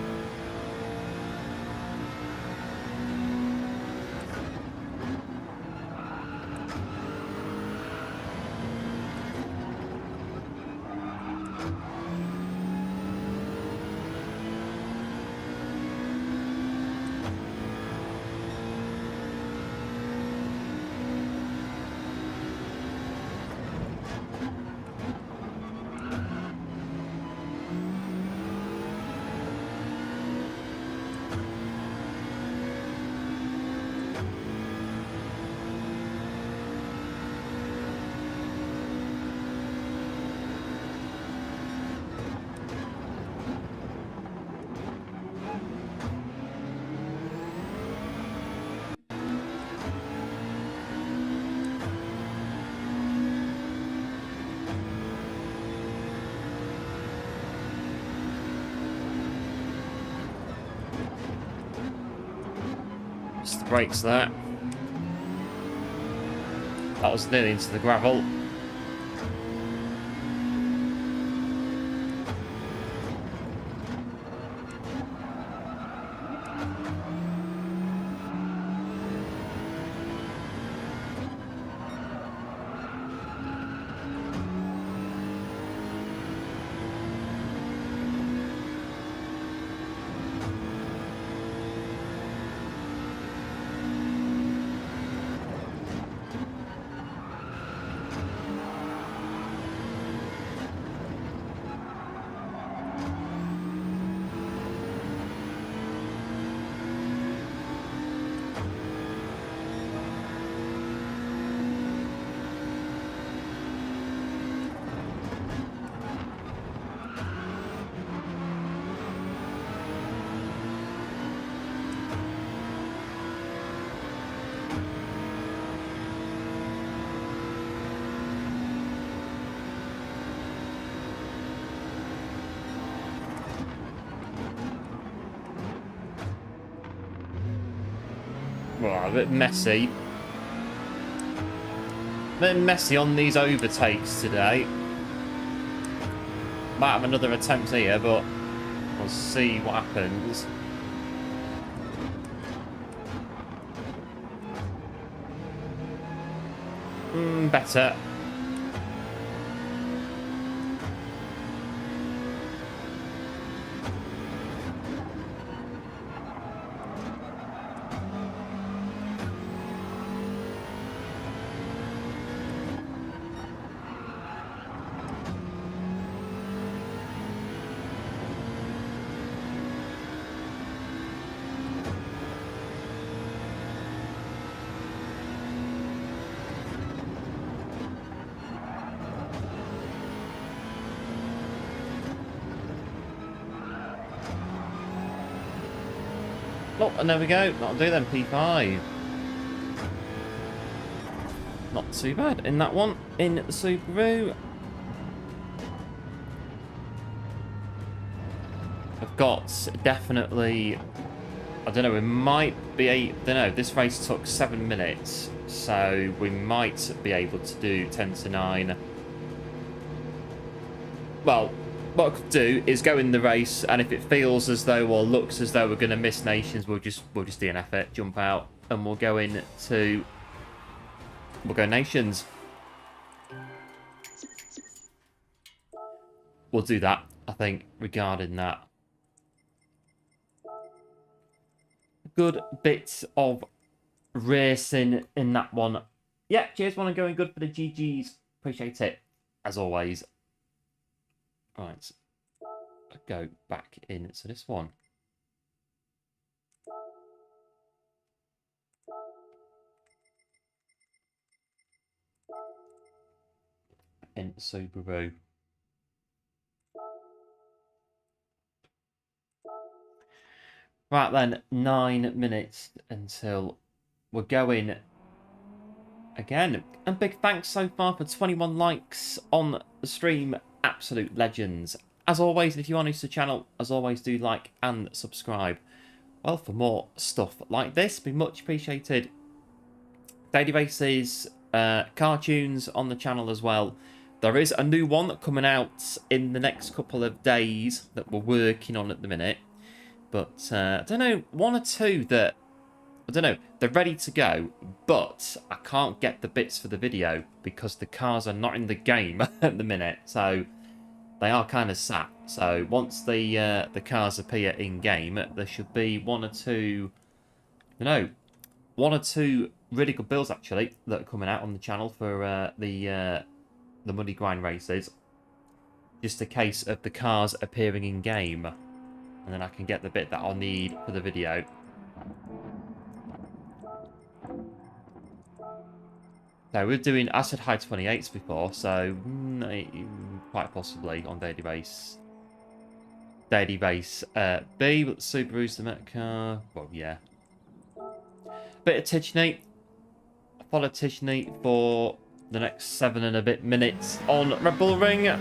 Speaker 2: Just the brakes there. That was nearly into the gravel. well, a bit messy. A bit messy on these overtakes today. Might have another attempt here, but we'll see what happens. Better. Oh, and there we go. That'll do then, P5. Not too bad in that one, in the Subaru. I've got definitely, I don't know, we might be, I don't know, this race took 7 minutes, so we might be able to do 10 to 9. Well, what I could do is go in the race, and if it feels as though or looks as though we're going to miss nations, we'll just DNF it, jump out, and we'll go nations. We'll do that, I think, regarding that. Good bits of racing in that one. Yeah, cheers, one and going good for the GGs. Appreciate it, as always. Right, go back into this one. In Subaru. Right then, 9 minutes until we're going again. And big thanks so far for 21 likes on the stream. Absolute legends. As always, if you are new to the channel, as always, do like and subscribe. Well, for more stuff like this, be much appreciated. Daily races, cartoons on the channel as well. There is a new one coming out in the next couple of days that we're working on at the minute. But I don't know, one or two that, I don't know, they're ready to go, but I can't get the bits for the video because the cars are not in the game at the minute. So they are kind of sat. So once the cars appear in game, there should be one or two really good builds actually that are coming out on the channel for the money grind races. Just a case of the cars appearing in game, and then I can get the bit that I'll need for the video. So we're doing, I said high 28s before, so quite possibly on daily race. Daily race B, but Subaru's the Met car. Well, yeah. Bit of Tichney. Follow Tichney for the next 7 and a bit minutes on Red Bull Ring.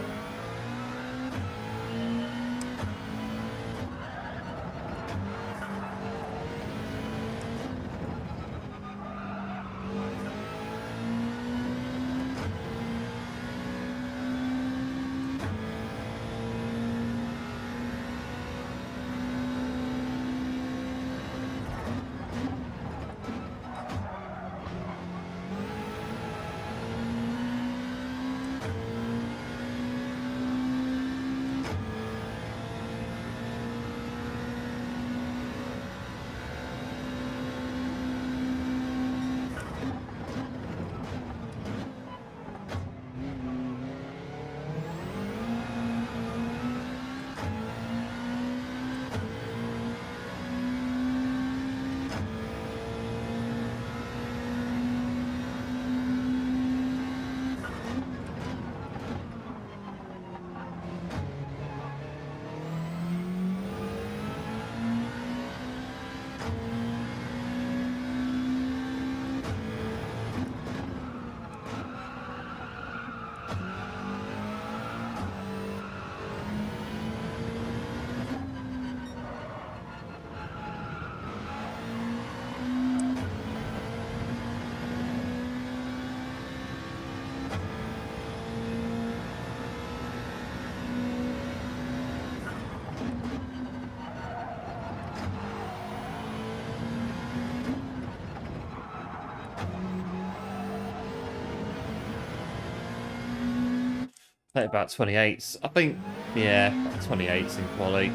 Speaker 2: Say about 28s. I think, yeah, 28s in quality.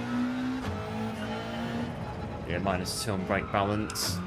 Speaker 2: Yeah, -2 on brake balance.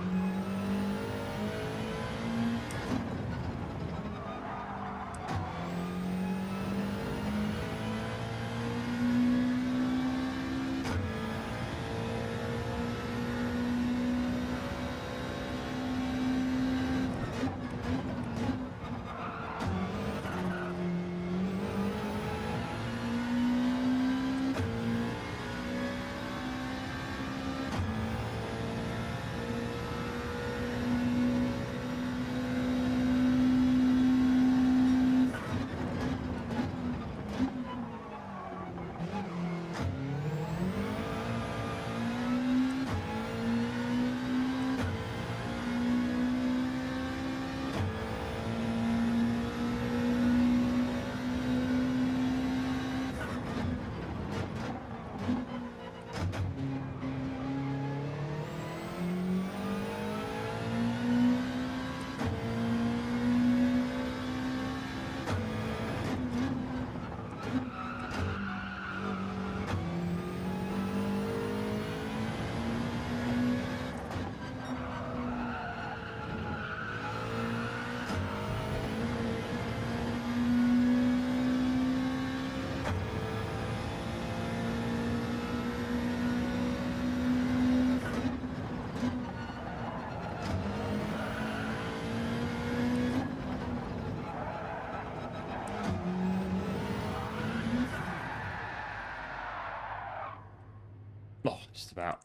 Speaker 2: Oh, just about.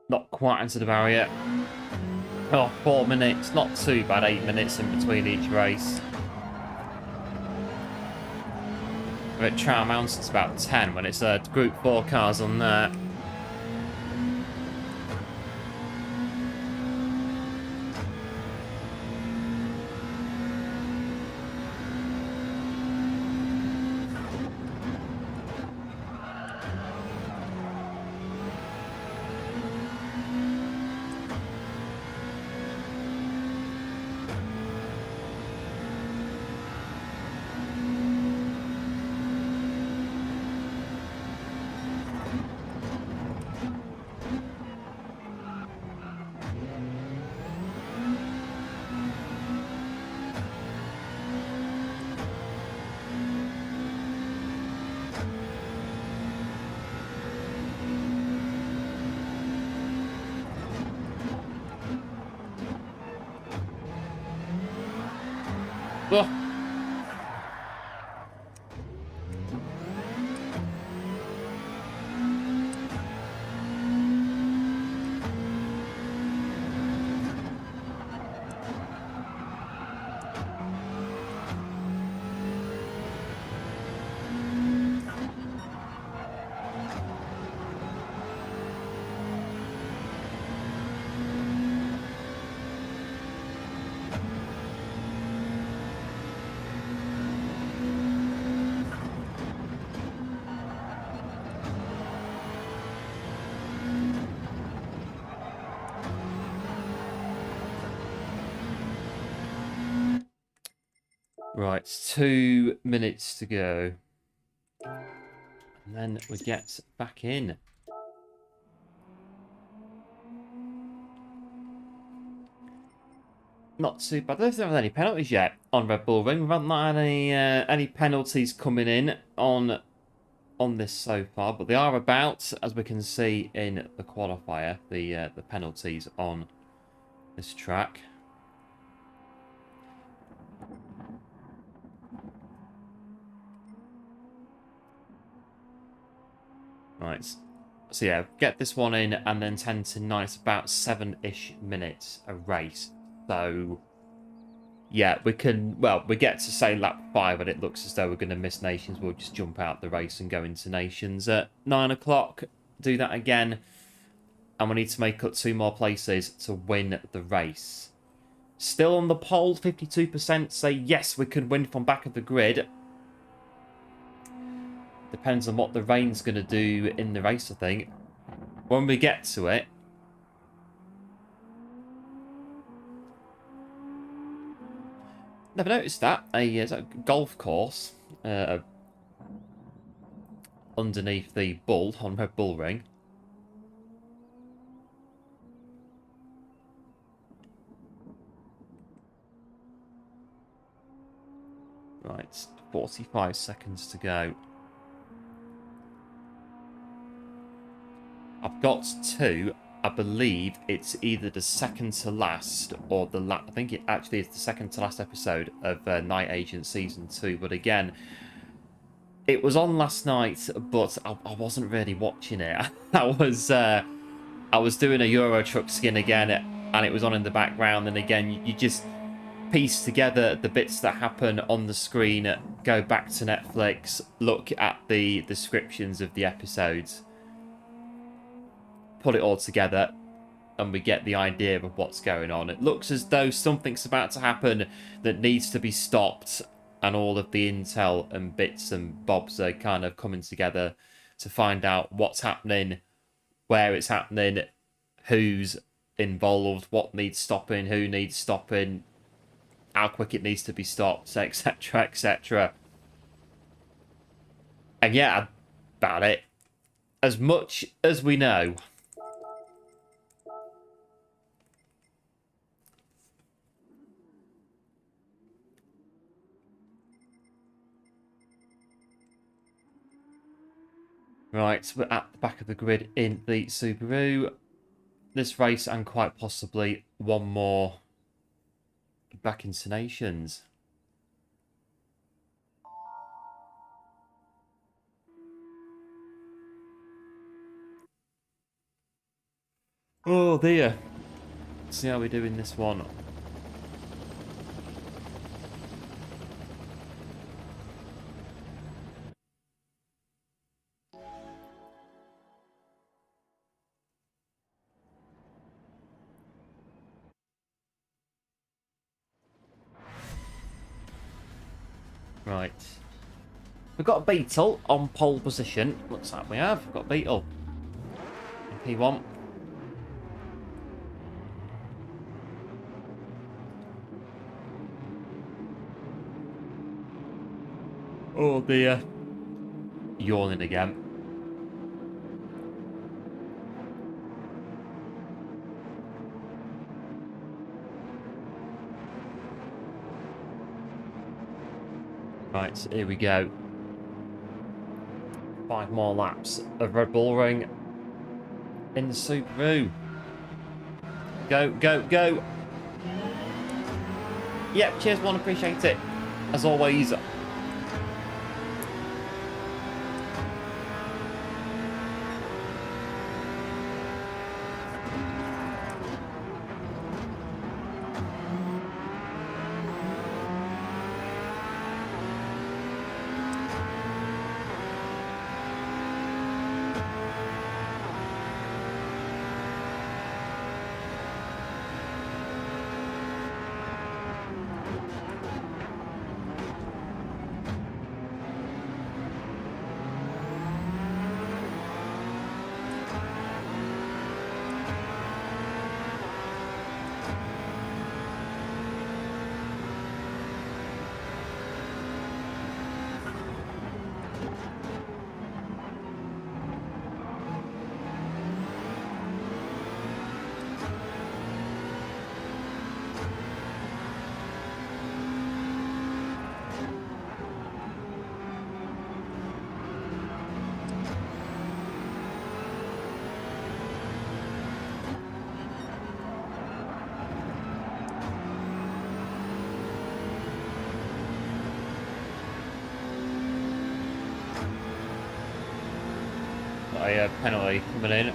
Speaker 2: Not quite into the barrier. Oh, 4 minutes. Not too bad. 8 minutes in between each race. But Trower Mountain's about 10 when it's Group 4 cars on there. Oh. Right, 2 minutes to go. And then we get back in. Not too bad. I don't think there any penalties yet on Red Bull Ring. We haven't had any penalties coming in on this so far, but they are about, as we can see in the qualifier, the penalties on this track. Right, so yeah, get this one in and then 10 to 9. It's about 7-ish minutes a race. So yeah, we can, well, we get to say lap 5 and it looks as though we're going to miss Nations. We'll just jump out the race and go into Nations at 9 o'clock. Do that again. And we need to make up 2 more places to win the race. Still on the poll, 52% say yes, we can win from back of the grid. Depends on what the rain's going to do in the race, I think. When we get to it. Never noticed that. A golf course. underneath the bull on Red Bull Ring. Right, 45 seconds to go. I've got two. I believe it's either the second to last or the last. I think it actually is the second to last episode of Night Agent Season 2. But again, it was on last night, but I wasn't really watching it. I was doing a Euro Truck skin again, and it was on in the background. And again, you just piece together the bits that happen on the screen, go back to Netflix, look at the descriptions of the episodes, put it all together, and we get the idea of what's going on. It looks as though something's about to happen that needs to be stopped, and all of the intel and bits and bobs are kind of coming together to find out what's happening, where it's happening, who's involved, what needs stopping, who needs stopping, how quick it needs to be stopped, etc, etc. And yeah, about it. As much as we know. Right, we're at the back of the grid in the Subaru. This race and quite possibly one more back into Nations. Oh dear. Let's see how we do in this one. Right. We've got a Beetle on pole position. Looks like we have. We've got Beetle. In P1. Oh dear. Yawning again. Right, here we go. 5 more laps of Red Bull Ring in the Subaru. Go, go, go. Yep, cheers, one, appreciate it. As always. A penalty coming in.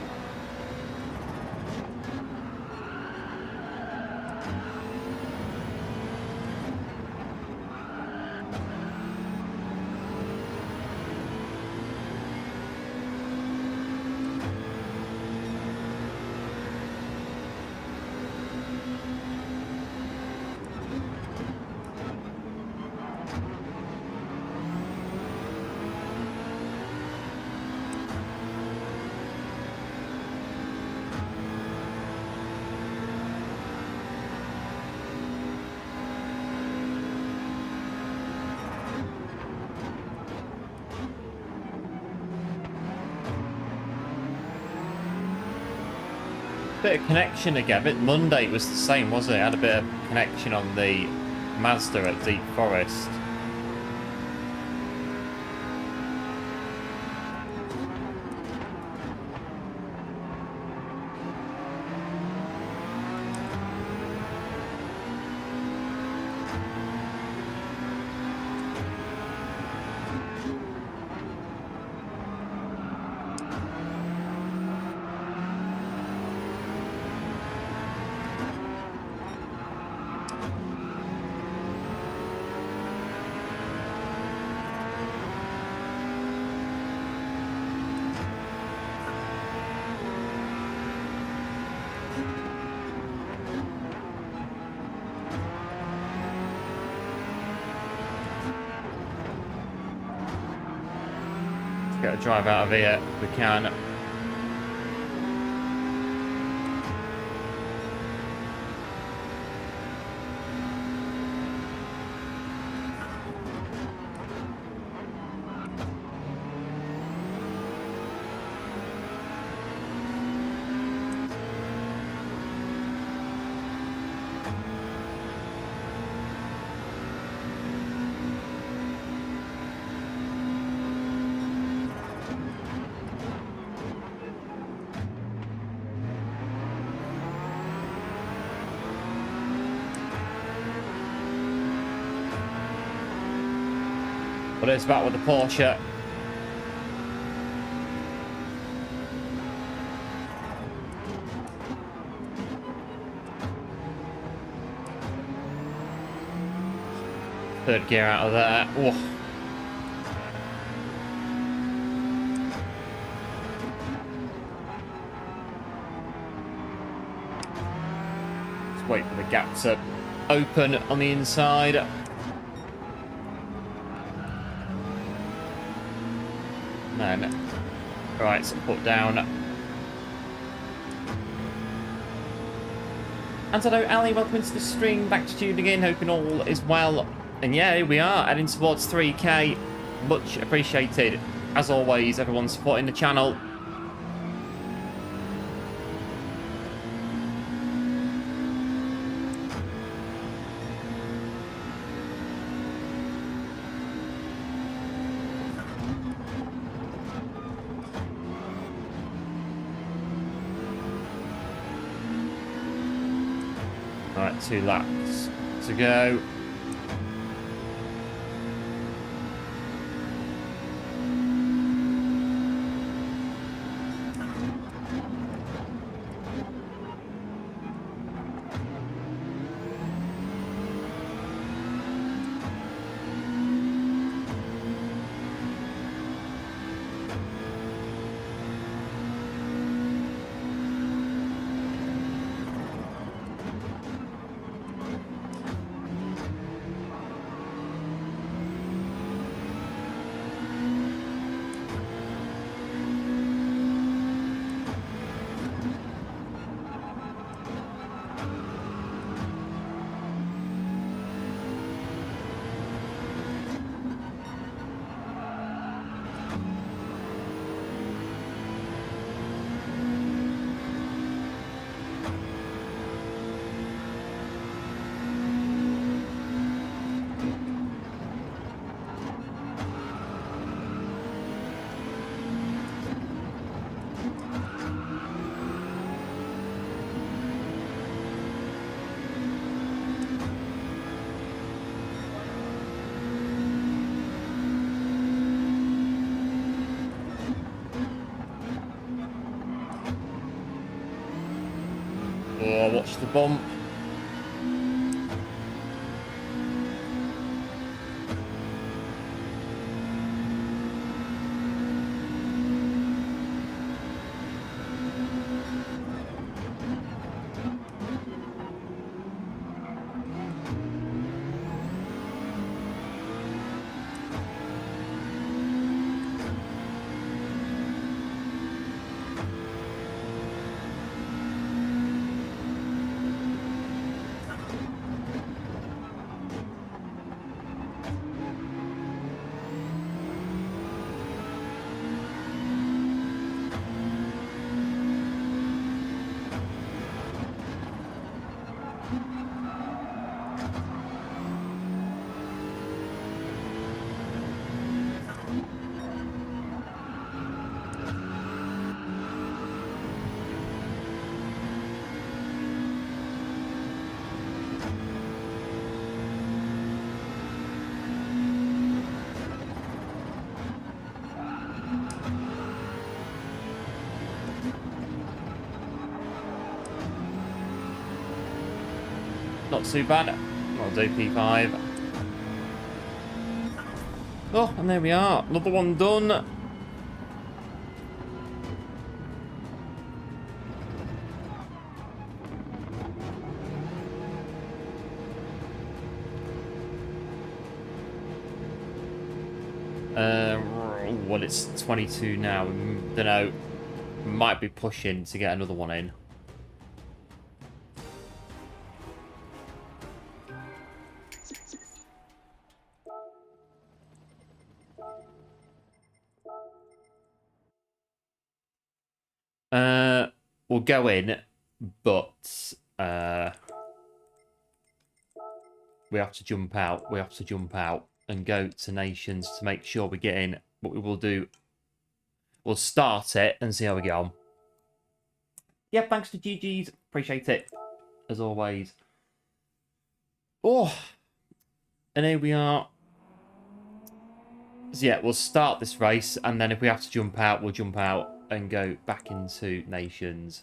Speaker 1: Bit of connection again. But Monday it was the same, wasn't it? Had a bit of connection on the Mazda at Deep Forest. Get a drive out of here if we can. But it's back with the Porsche. Third gear out of there. Oh. Just wait for the gap to open on the inside. Then, right, so put down. And hello, Ali, welcome to the stream. Back to tuning in, hoping all is well. And yeah, here we are, heading towards 3K. Much appreciated. As always, everyone supporting the channel. Right, 2 laps to go. Oh, watch the bump.
Speaker 2: Not too bad. I'll do P5. Oh, and there we are. Another one done. Well, it's 22 now. Don't know. Might be pushing to get another one in. We'll go in, but we have to jump out. We have to jump out and go to Nations to make sure we get in. What we will do, we'll start it and see how we get on. Yeah, thanks to GG's. Appreciate it, as always. Oh, and here we are. So yeah, we'll start this race, and then if we have to jump out, we'll jump out and go back into Nations.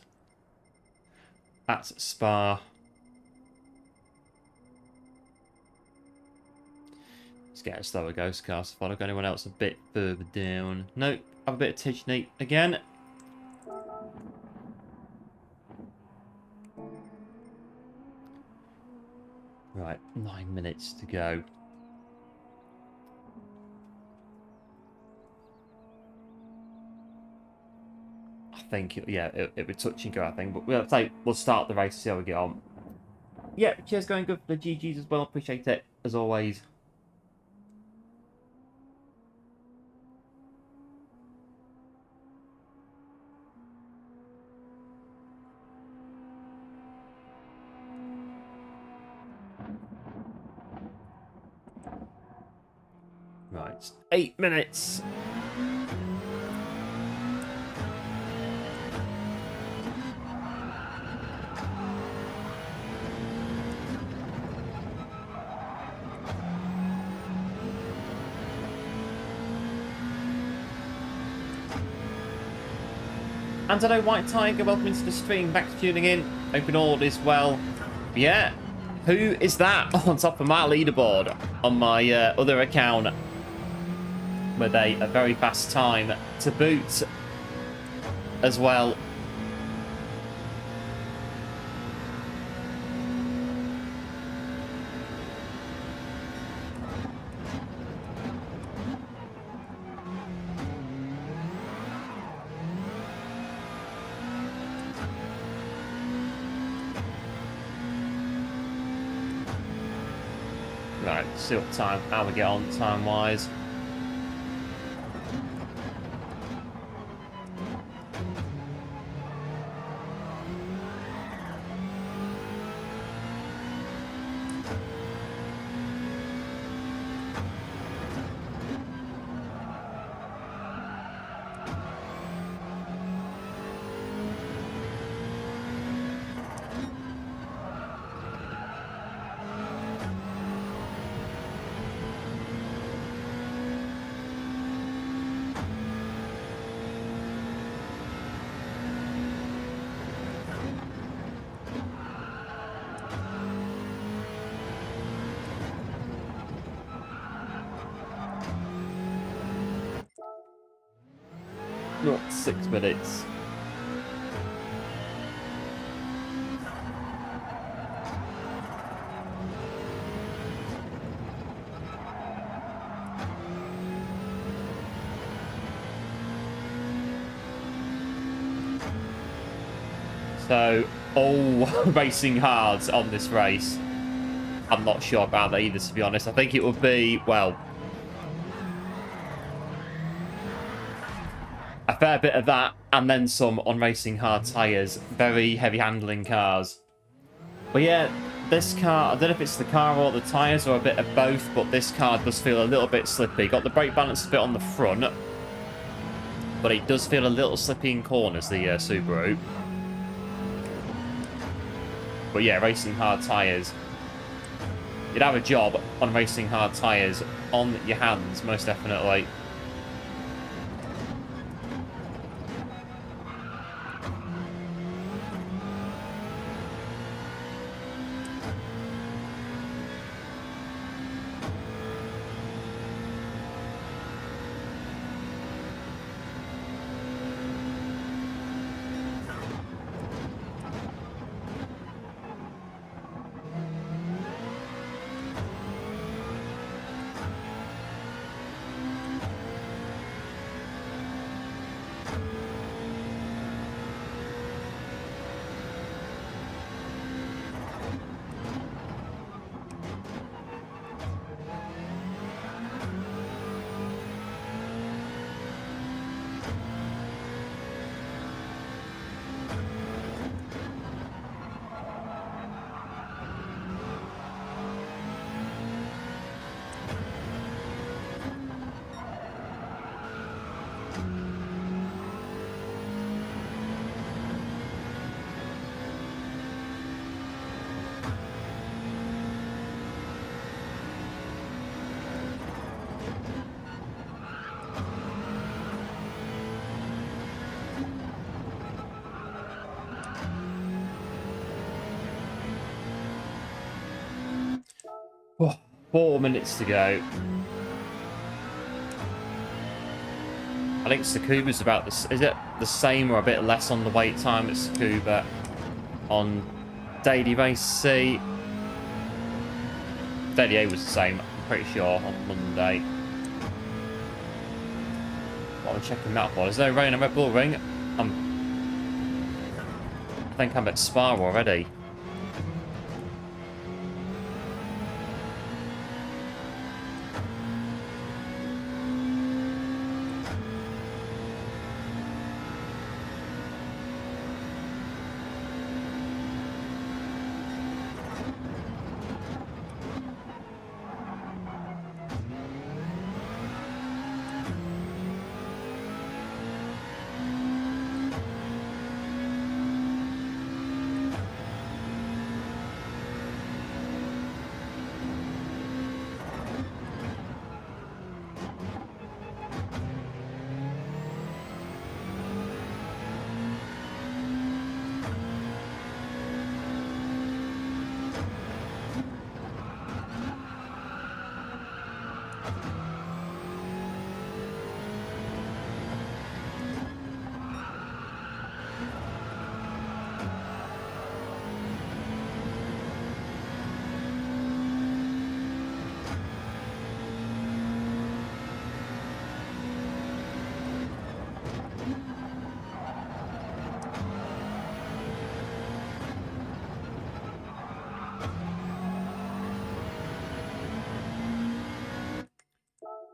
Speaker 2: At Spa. Let's get a slower ghost car. So if I look at anyone else a bit further down. Nope, have a bit of Tijneet again. Right, 9 minutes to go. I think, yeah, it would touch and go, I think. But we'll start the race, see how we get on. Yeah, cheers going good for the GGs as well. Appreciate it, as always. Right, 8 minutes. And hello, White Tiger, welcome into the stream, back to tuning in, hoping all is well. Yeah, who is that on top of my leaderboard on my other account with a very fast time to boot as well? Right, see what time, how we get on time-wise. Not 6 minutes. So, racing hard on this race. I'm not sure about that either, to be honest. I think it would be, well, a fair bit of that, and then some on racing hard tyres. Very heavy handling cars. But yeah, this car, I don't know if it's the car or the tyres or a bit of both, but this car does feel a little bit slippy. Got the brake balance a bit on the front, but it does feel a little slippy in corners, the Subaru. But yeah, racing hard tyres. You'd have a job on racing hard tyres on your hands, most definitely. Oh, 4 minutes to go. I think Tsukuba's about this. Is it the same or a bit less on the wait time at Tsukuba on Daily Race C? Daily A was the same, I'm pretty sure, on Monday. What am I checking that for? Is there rain on Red Bull Ring? I think I'm at Spa already.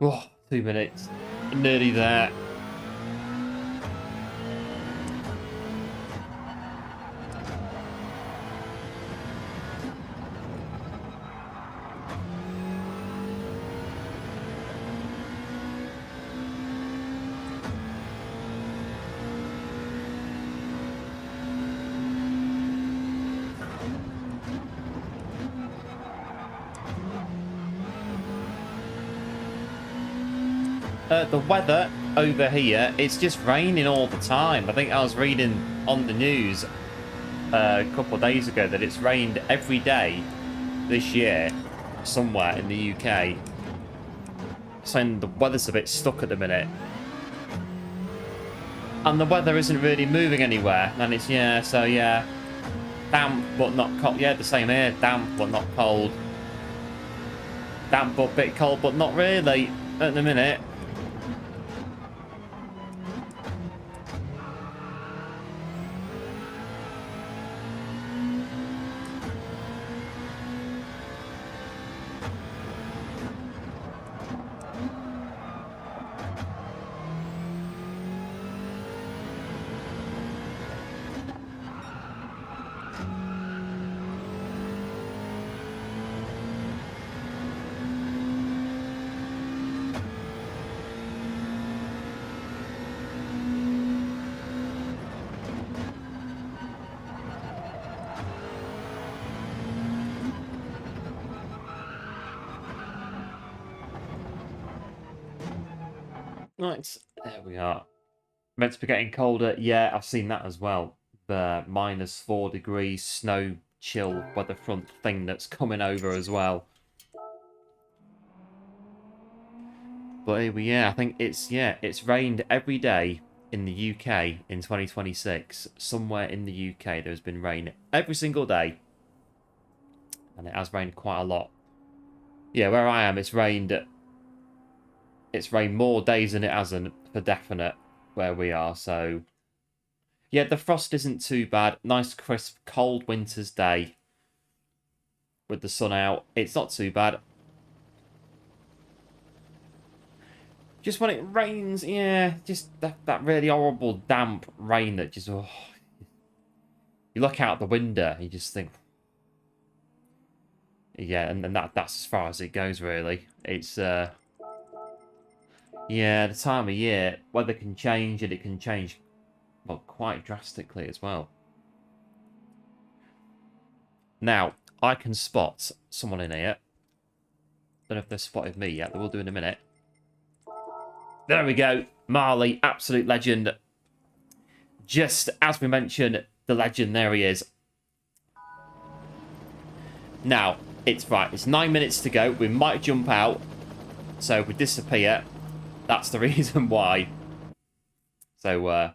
Speaker 2: Oh, 2 minutes. Nearly there. The weather over here, it's just raining all the time. I think I was reading on the news a couple of days ago that it's rained every day this year somewhere in the UK. Saying the weather's a bit stuck at the minute. And the weather isn't really moving anywhere. And it's, yeah, so yeah. Damp but not cold. Yeah, the same here. Damp but not cold. Damp but a bit cold, but not really at the minute. Right, there we are. Meant to be getting colder. Yeah, I've seen that as well. The -4 degrees snow chill weather front thing that's coming over as well. But here we are. I think it's rained every day in the UK in 2026. Somewhere in the UK there's been rain every single day. And it has rained quite a lot. Yeah, where I am, it's rained more days than it hasn't, for definite, where we are, so... Yeah, the frost isn't too bad. Nice, crisp, cold winter's day. With the sun out. It's not too bad. Just when it rains, yeah, just that really horrible, damp rain that just... Oh, you look out the window, you just think... Yeah, and that's as far as it goes, really. It's, yeah, the time of year, weather can change, and it can change, well, quite drastically as well. Now, I can spot someone in here. Don't know if they've spotted me yet. They will do in a minute. There we go. Marley, absolute legend. Just as we mentioned, the legend, there he is. Now, It's right. It's 9 minutes to go. We might jump out. So if we disappear, that's the reason why. So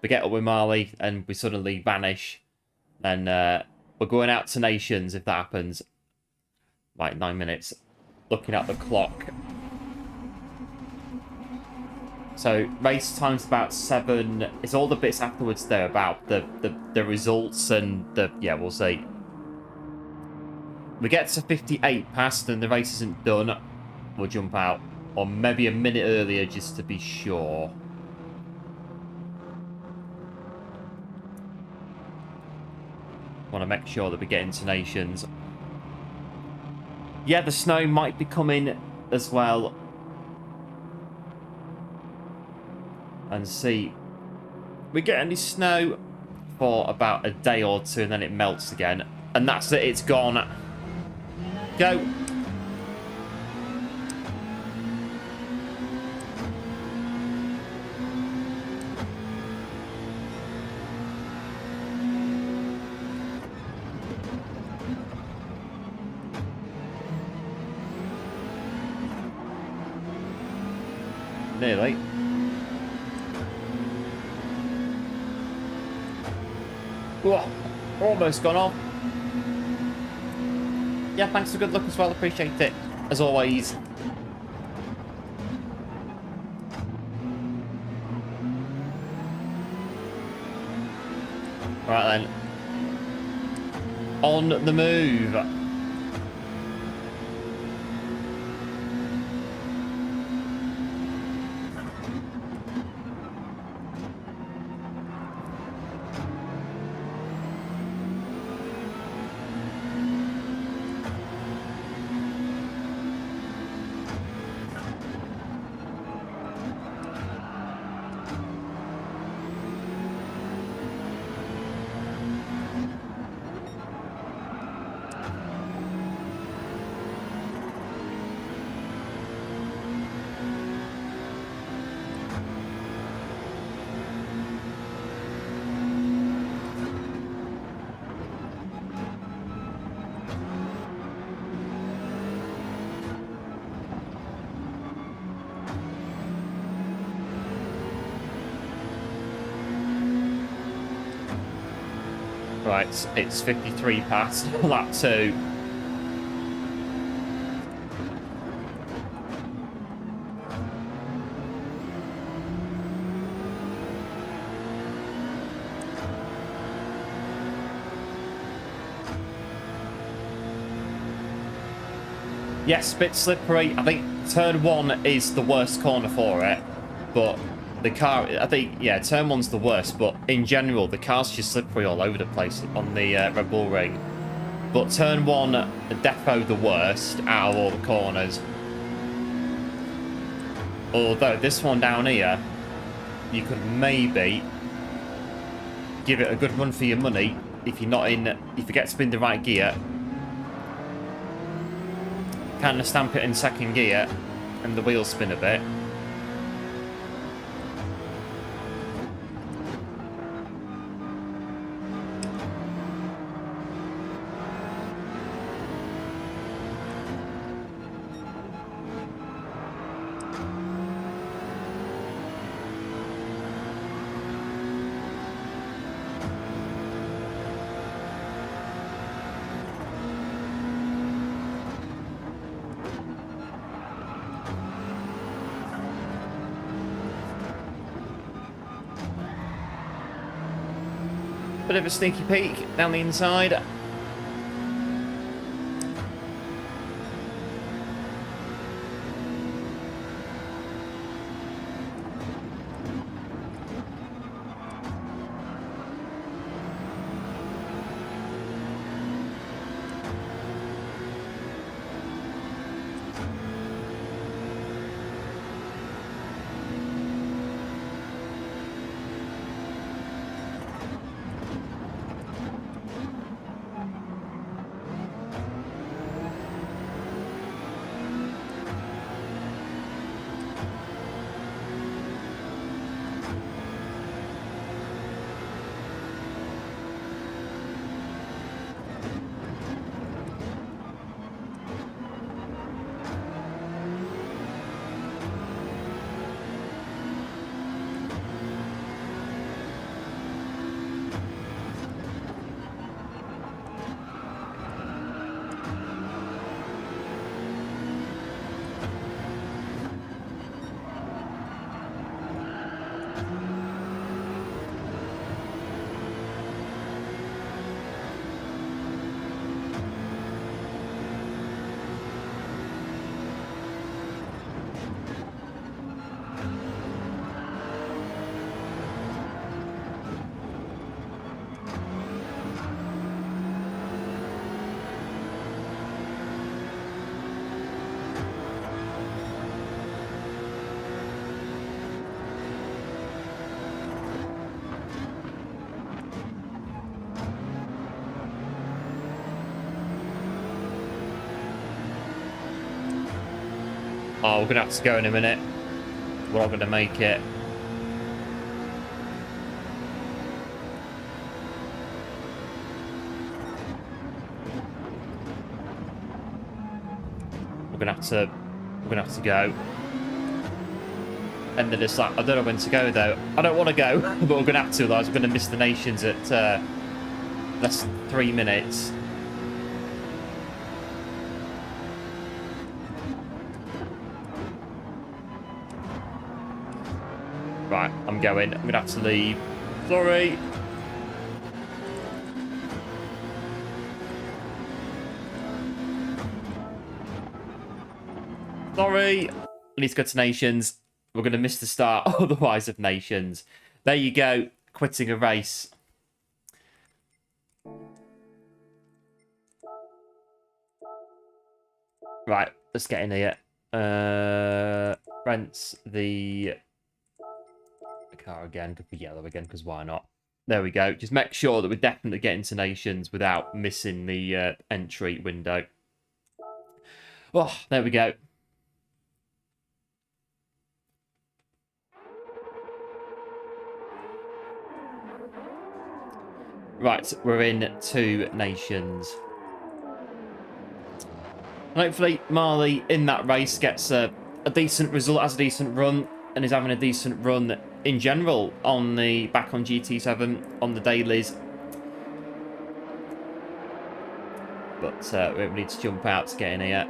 Speaker 2: we get up with Marley and we suddenly vanish. And we're going out to Nations if that happens. Right, 9 minutes. Looking at the clock. So race time's about 7. It's all the bits afterwards there about the results and the, yeah, we'll see. We get to 58 past and the race isn't done. We'll jump out. Or maybe a minute earlier just to be sure. Want to make sure that we get into Nations. Yeah, the snow might be coming as well. And see. We get any snow for about a day or two and then it melts again. And that's it, it's gone. Go. Nearly. Whoa, almost gone off. Yeah, thanks for good luck as well. Appreciate it, as always. Right then. On the move. Right, it's 53 past lap 2. Yes, bit slippery. I think turn 1 is the worst corner for it, but the car, I think, yeah, turn 1's the worst, but in general, the car's just slippery all over the place on the Red Bull Ring. But turn 1, defo the worst out of all the corners. Although this one down here, you could maybe give it a good run for your money if you're not in, if you get to spin the right gear. Kind of stamp it in second gear and the wheels spin a bit. Bit of a sneaky peek down the inside. Oh, we're going to have to go in a minute. We're not going to make it. We're going to have to go. And then it's like, I don't know when to go though. I don't want to go, but we're going to have to, otherwise we're going to miss the nations at less than 3 minutes. Right, I'm going. I'm going to have to leave. Sorry. Sorry. I need to go to nations. We're going to miss the start otherwise of nations. There you go. Quitting a race. Right, let's get in here. Rents the car again. Could be yellow again, because why not? There we go. Just make sure that we're definitely getting to nations without missing the entry window. Oh, there we go. Right, we're in 2 nations. And hopefully Marley in that race gets a decent result, has a decent run, and is having a decent run in general on the back on GT7 on the dailies. But we need to jump out to get in here.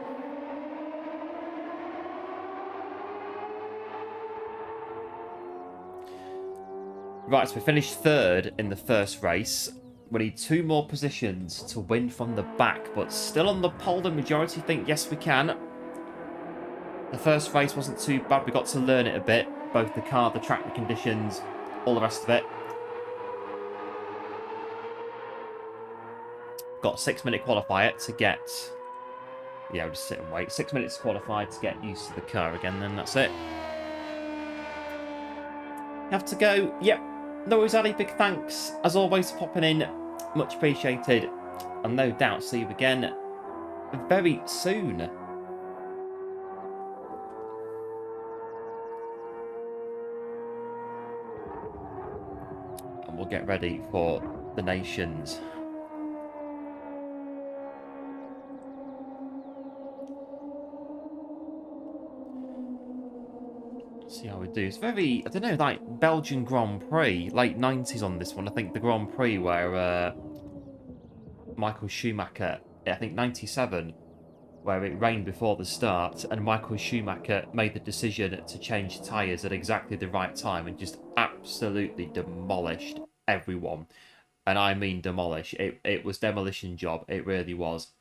Speaker 2: Right, so we finished 3rd in the first race. We need 2 more positions to win from the back, but still on the pole. The majority think yes, we can. The first race wasn't too bad. We got to learn it a bit. Both the car, the track, the conditions, all the rest of it. Got a 6-minute qualifier to get... Yeah, we'll just sit and wait. 6 minutes qualified to get used to the car again, then that's it. Have to go. Yep. No worries, Ali. Big thanks, as always, for popping in. Much appreciated. And no doubt see you again very soon. And we'll get ready for the nations. See how we do. It's very, I don't know, like Belgian Grand Prix, late 90s on this one. I think the Grand Prix where Michael Schumacher, I think 97, where it rained before the start, and Michael Schumacher made the decision to change tyres at exactly the right time and just absolutely demolished everyone. And I mean demolish. It was demolition job. It really was.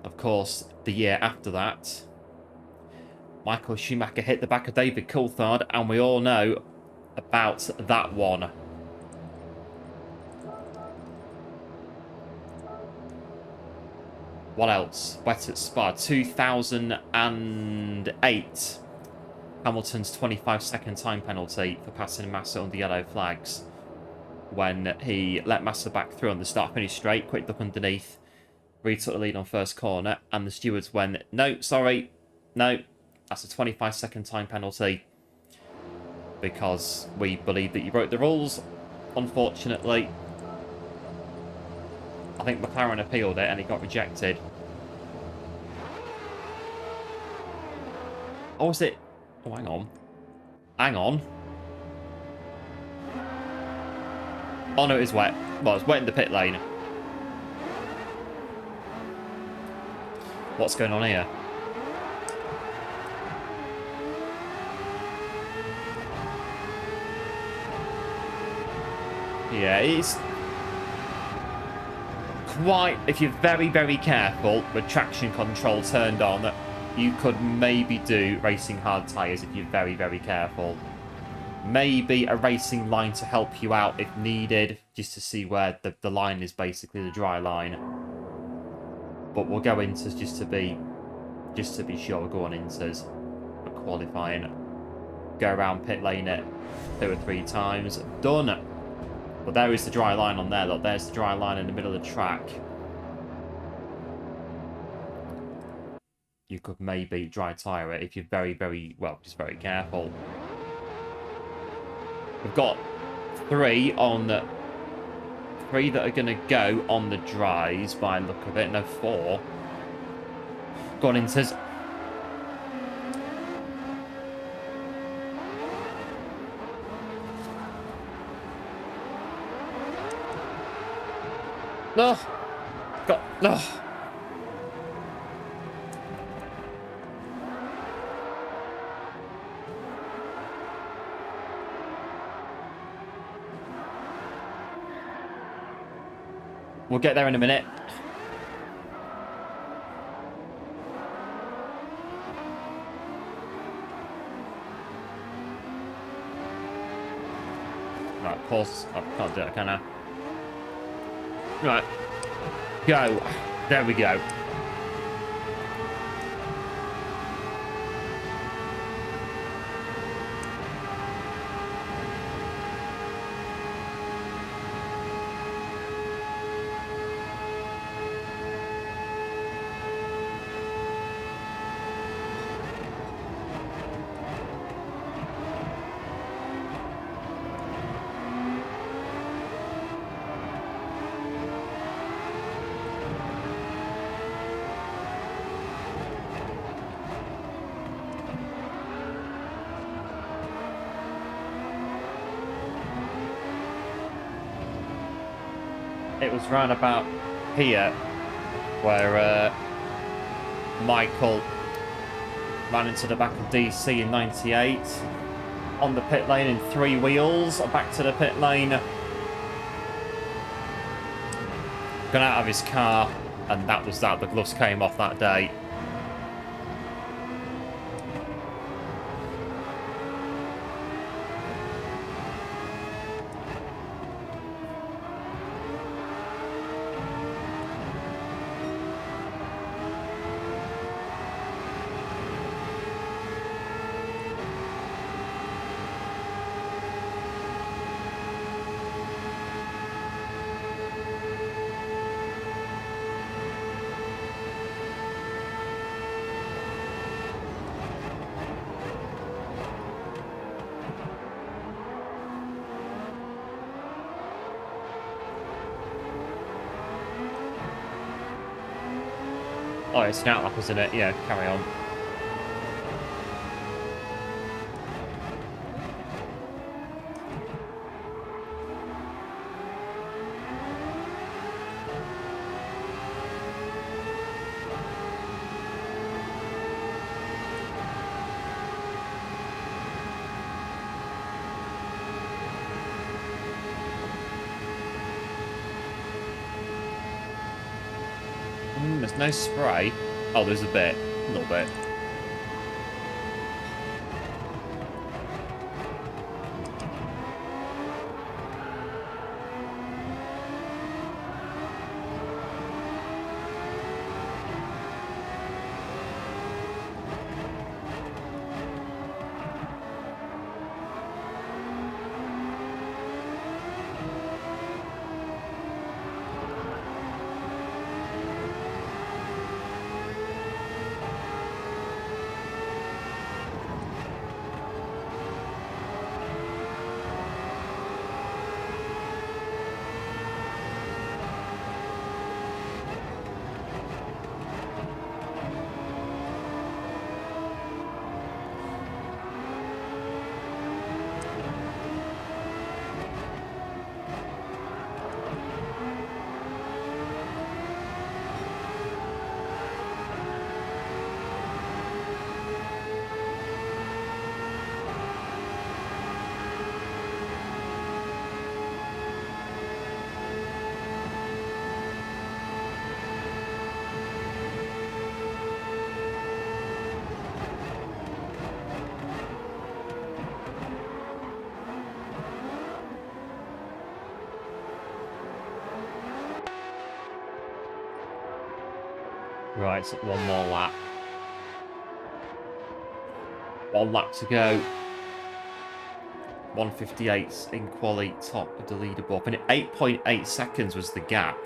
Speaker 2: Of course, the year after that, Michael Schumacher hit the back of David Coulthard, and we all know about that one. What else? Wet at Spa 2008. Hamilton's 25-second time penalty for passing Massa on the yellow flags when he let Massa back through on the start-finish straight, quick duck underneath, retook the lead on first corner, and the stewards went, no, sorry, no. That's a 25-second time penalty because we believe that you broke the rules. Unfortunately, I think McLaren appealed it and it got rejected. Oh, was it? Oh, hang on. Hang on. Oh, no, it is wet. Well, it's wet in the pit lane. What's going on here? Yeah, it's quite... If you're very, very careful with traction control turned on, you could maybe do racing hard tyres if you're very, very careful. Maybe a racing line to help you out if needed, just to see where the line is, basically the dry line. But we'll go into just to be sure. We'll go on inters for qualifying. Go around pit lane it 2 or 3 times. Done. But there is the dry line on there. Look, there's the dry line in the middle of the track. you could maybe dry tyre it if you're very, very, well, just very careful. We've got three that are going to go on the dries by the look of it. No, 4. Go on, Inters. No. No. We'll get there in a minute. Right, of course, I can't do it, can I? Right. Go. There we go. It was round about here where Michael ran into the back of DC in 98 on the pit lane in 3 wheels, back to the pit lane, gone out of his car, and that was that. The gloves came off that day. Oh, it's an outlap, isn't it? Yeah, carry on. There's no spray. Oh, there's a bit. A little bit. Right, so one more lap. 1 lap to go. 158 in quali, top of the leaderboard. And 8.8 seconds was the gap.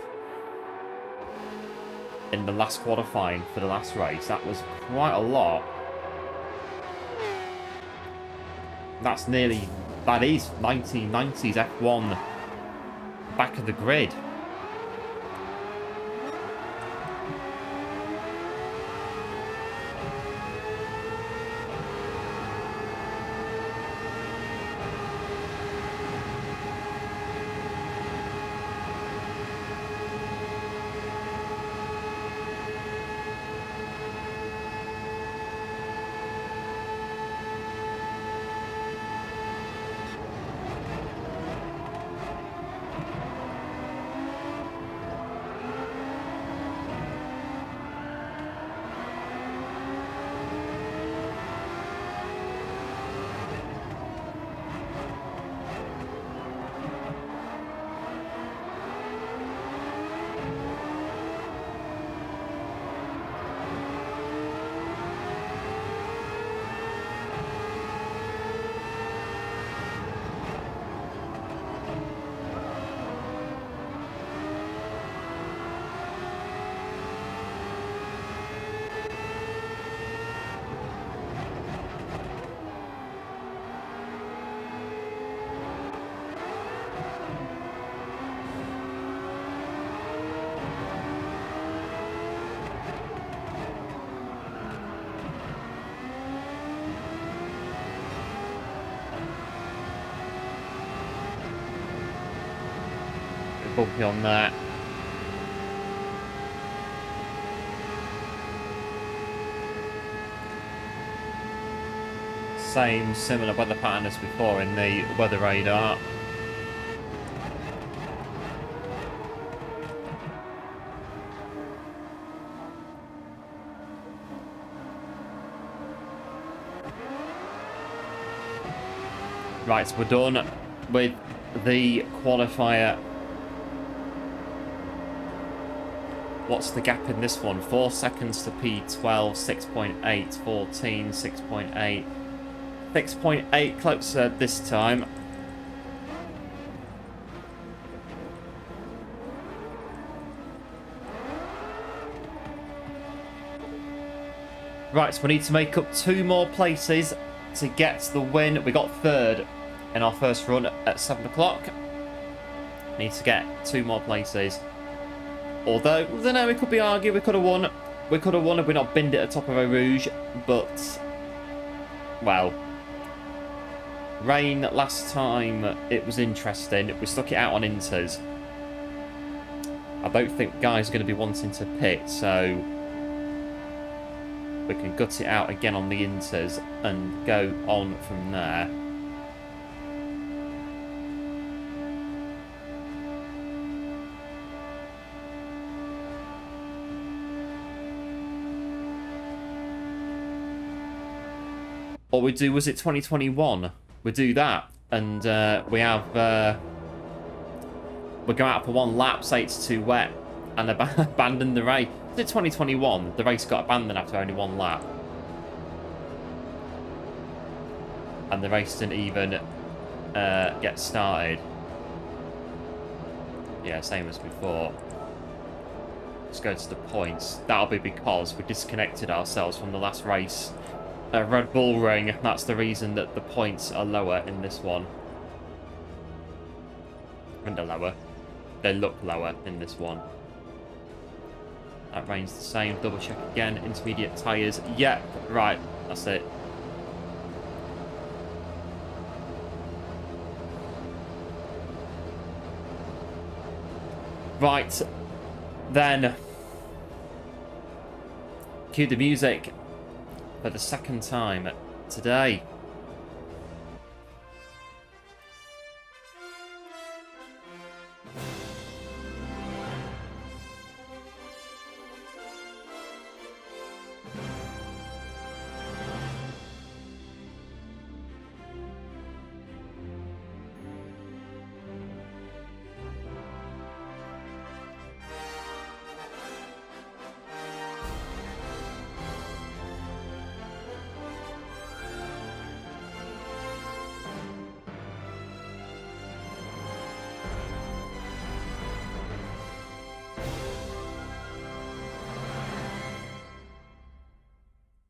Speaker 1: in the last qualifying for the last race. That was quite a lot. That is 1990s F1 back of the grid. Bumpy on that. Same similar weather pattern as before in the weather radar. Right, so we're done with the qualifier. What's the gap in this one? 4 seconds to P12, 6.8, 14, 6.8. 6.8 closer this time. Right, so we need to make up 2 more places to get the win. We got 3rd in our first run at 7 o'clock. Need to get 2 more places. Although, I don't know, we could be argued, we could have won. We could have won if we not binned it at the top of Eau Rouge, but, well, rain last time, it was interesting. We stuck it out on inters. I don't think guys are going to be wanting to pit, so we can gut it out again on the inters and go on from there. What we do, was it 2021? We do that, and we have we go out for 1 lap, say it's too wet, and abandon the race. Was it 2021? The race got abandoned after only 1 lap, and the race didn't even get started. Yeah, same as before. Let's go to the points. That'll be because we disconnected ourselves from the last race. Red Bull Ring, that's the reason that the points are lower in this one. And they're lower. They look lower in this one. That range's the same. Double check again. Intermediate tyres. Yep, right. That's it. Right. Then. Cue the music. For the 2nd time today.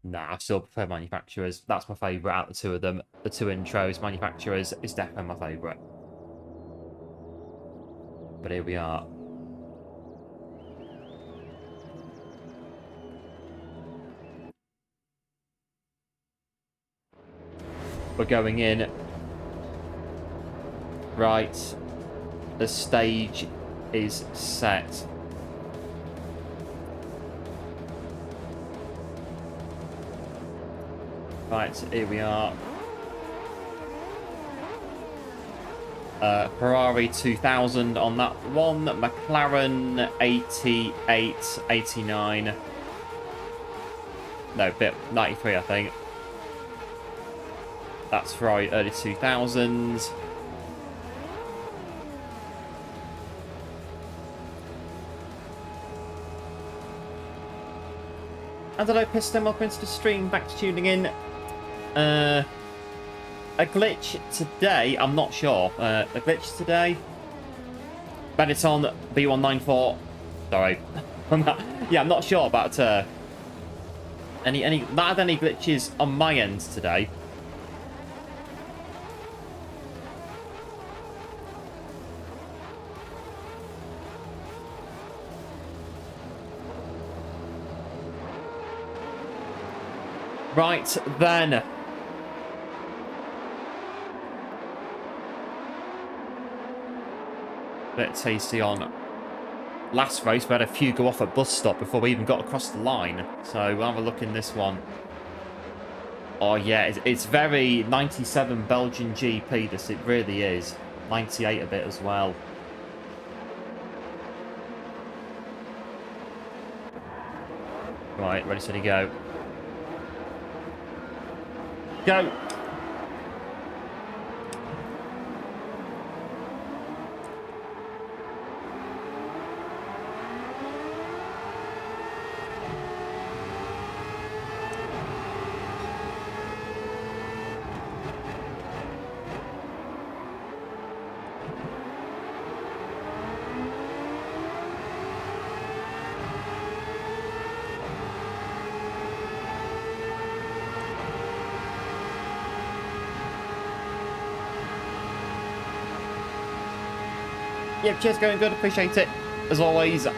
Speaker 1: Nah, I still prefer manufacturers. That's my favourite out of the two of them. The two intros, manufacturers, is definitely my favourite. But here we are. We're going in. Right. The stage is set. Right, here we are. Ferrari 2000 on that one. McLaren 88, 89. No, bit 93, I think. That's Ferrari early 2000s. And did I piss them up into the stream? Back to tuning in. A glitch today, I'm not sure. A glitch today. Benetton B194. Sorry. Yeah, I'm not sure about not had any glitches on my end today. Right then. Bit tasty on last race. We had a few go off at bus stop before we even got across the line. So we'll have a look in this one. Oh yeah, it's very 97 Belgian GP. This it really is. 98 a bit as well. Right, ready, steady, go. Go. Yep, cheers, going good. Appreciate it, as always.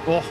Speaker 1: Oh.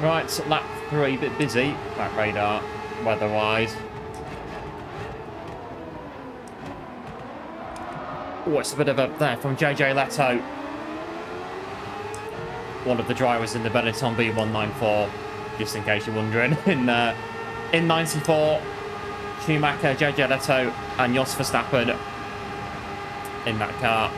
Speaker 2: Right, so lap 3, a bit busy, that radar, weather-wise. Oh, it's a bit of a there from JJ Leto. One of the drivers in the Benetton B194, just in case you're wondering. In 94, Schumacher, JJ Leto, and Jos Verstappen in that car.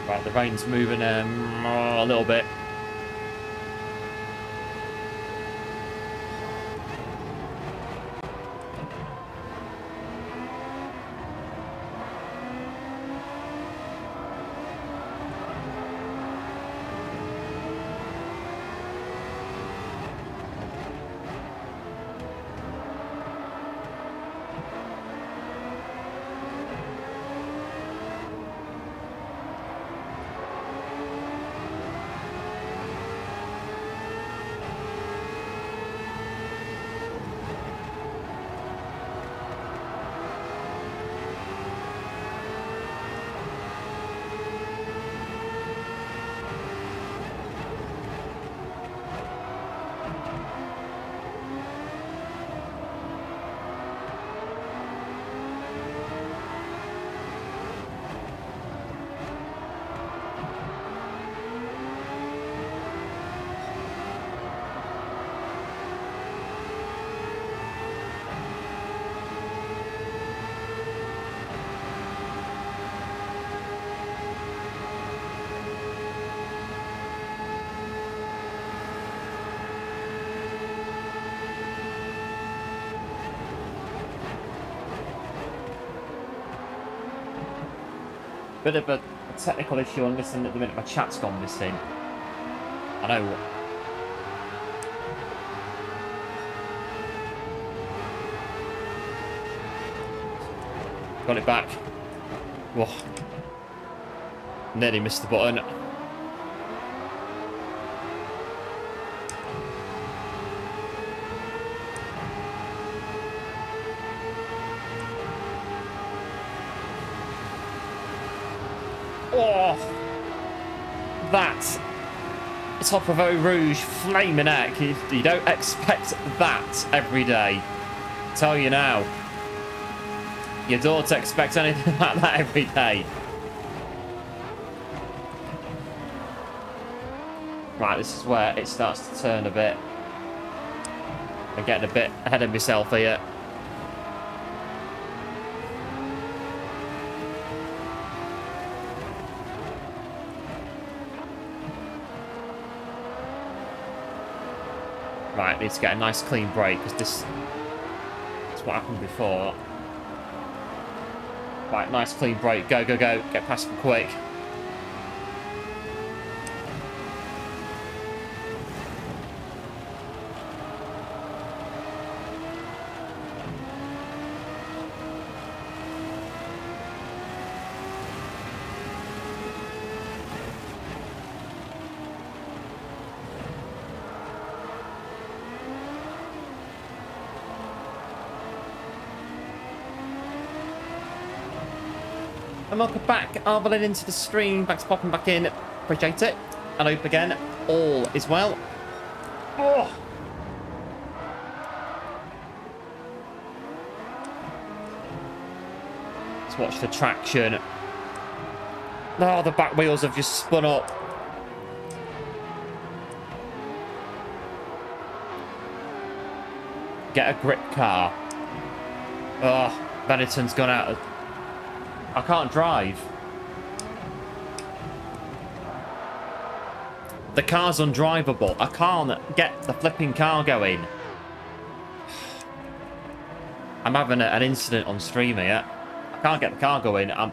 Speaker 2: Right, the rain's moving a little bit. Bit of a technical issue on listening at the minute. My chat's gone missing. I know. Got it back. Whoa. Nearly missed the button. Oh, that top of Eau Rouge flaming neck. You don't expect that every day. Tell you now. You don't expect anything like that every day. Right, this is where it starts to turn a bit. I'm getting a bit ahead of myself here. Right, need to get a nice clean break, because this is what happened before. Right, nice clean break. Go, go, go. Get past them quick. And welcome back, Arvelin, into the stream. Thanks for popping back in. Appreciate it. And hope again, all is well. Oh. Let's watch the traction. Oh, the back wheels have just spun up. Get a grip car. Oh, Benetton's gone out of... I can't drive. The car's undrivable. I can't get the flipping car going. I'm having an incident on stream here. I can't get the car going. Right,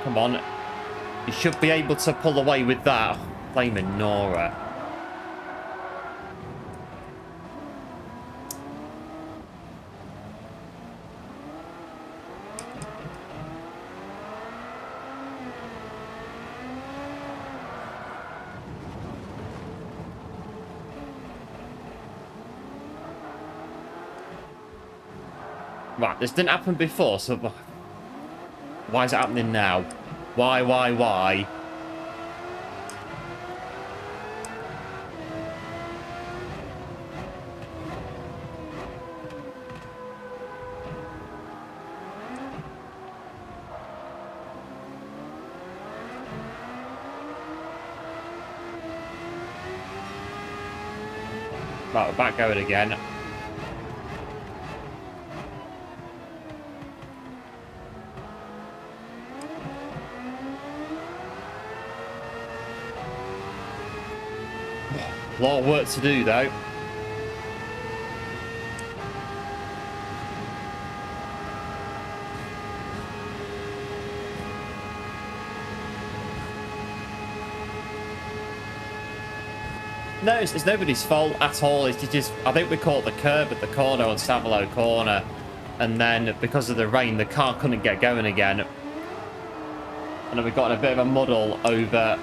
Speaker 2: come on. You should be able to pull away with that. Flaming Nora. Right, this didn't happen before, so why is it happening now? Why? Right, we're back going again. A lot of work to do, though. No, it's nobody's fault at all. It's just, I think we caught the curb at the corner on Savilo Corner, and then because of the rain, the car couldn't get going again. And then we got in a bit of a muddle over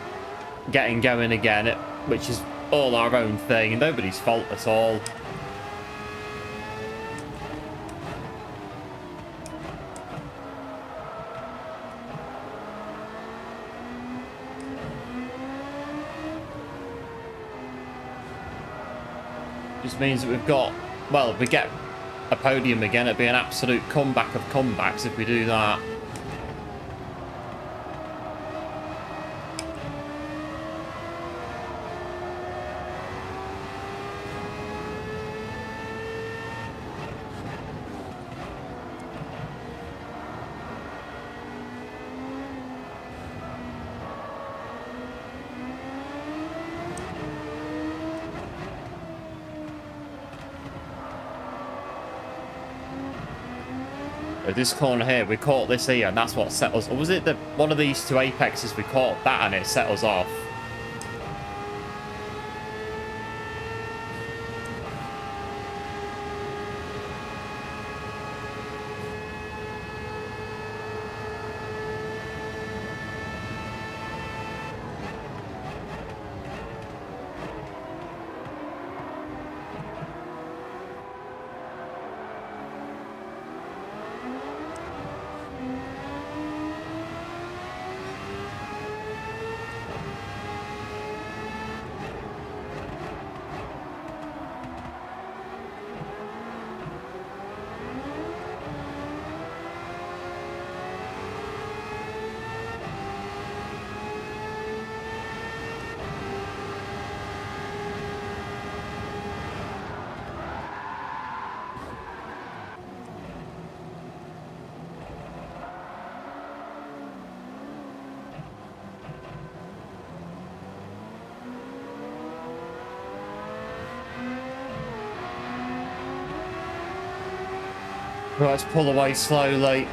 Speaker 2: getting going again, which is all our own thing, nobody's fault at all. Just means that we've got, well, if we get a podium again, it'd be an absolute comeback of comebacks if we do that. This corner here, we caught this here, and that's what set us. Or was it the one of these two apexes we caught that, and it set us off? Right, let's pull away slowly.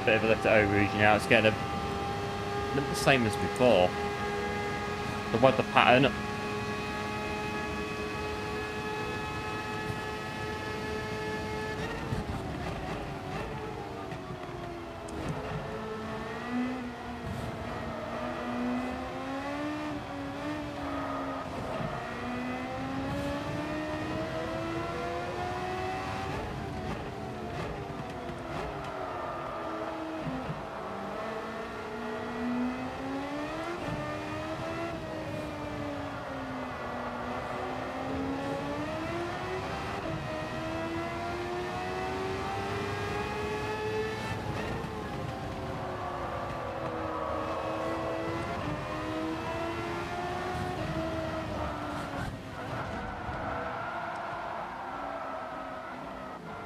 Speaker 2: Bit of a lift over region now. It's getting the same as before. The weather pattern.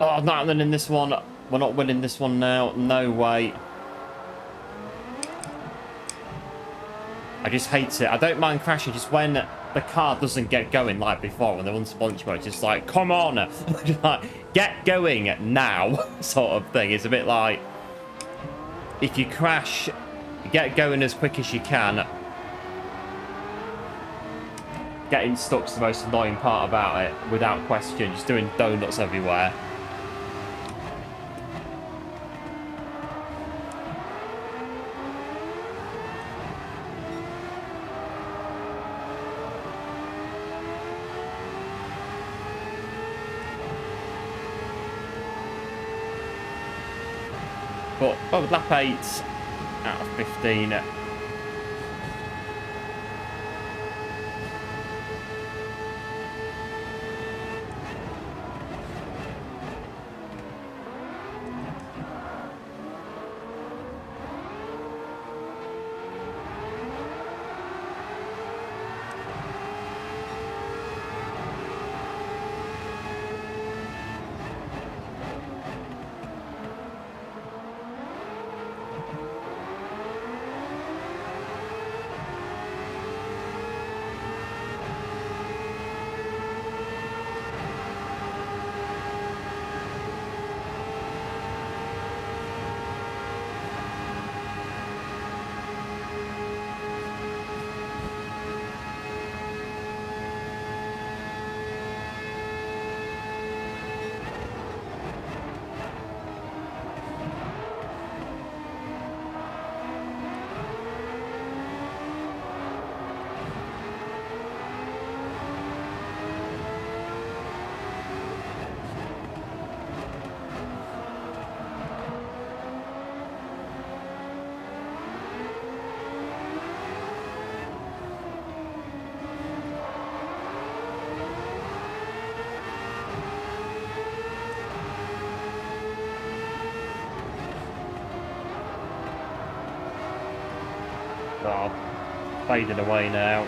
Speaker 2: Oh, I'm not winning this one. We're not winning this one now. No way. I just hate it. I don't mind crashing just when the car doesn't get going like before when they're on sponge mode. Just like, come on. Like, get going now sort of thing. It's a bit like, if you crash, get going as quick as you can. Getting stuck's the most annoying part about it, without question. Just doing donuts everywhere. But oh, lap 8 out of 15. Oh, fading away now.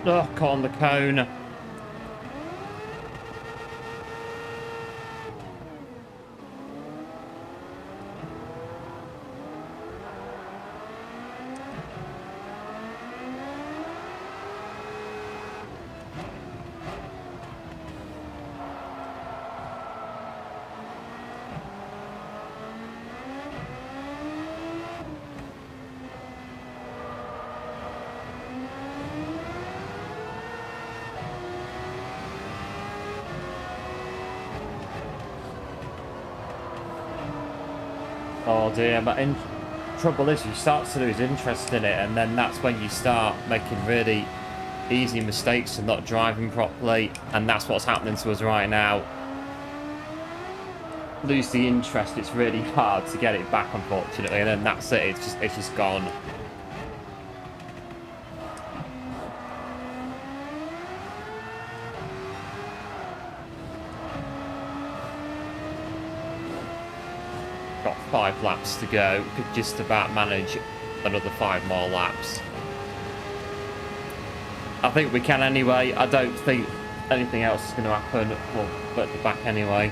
Speaker 2: Oh, caught on the cone. Oh dear, but trouble is you start to lose interest in it, and then that's when you start making really easy mistakes and not driving properly, and that's what's happening to us right now. Lose the interest, it's really hard to get it back, unfortunately, and then that's it, it's just gone. Got 5 laps to go. Could just about manage another 5 more laps. I think we can anyway. I don't think anything else is going to happen. We'll at the back anyway.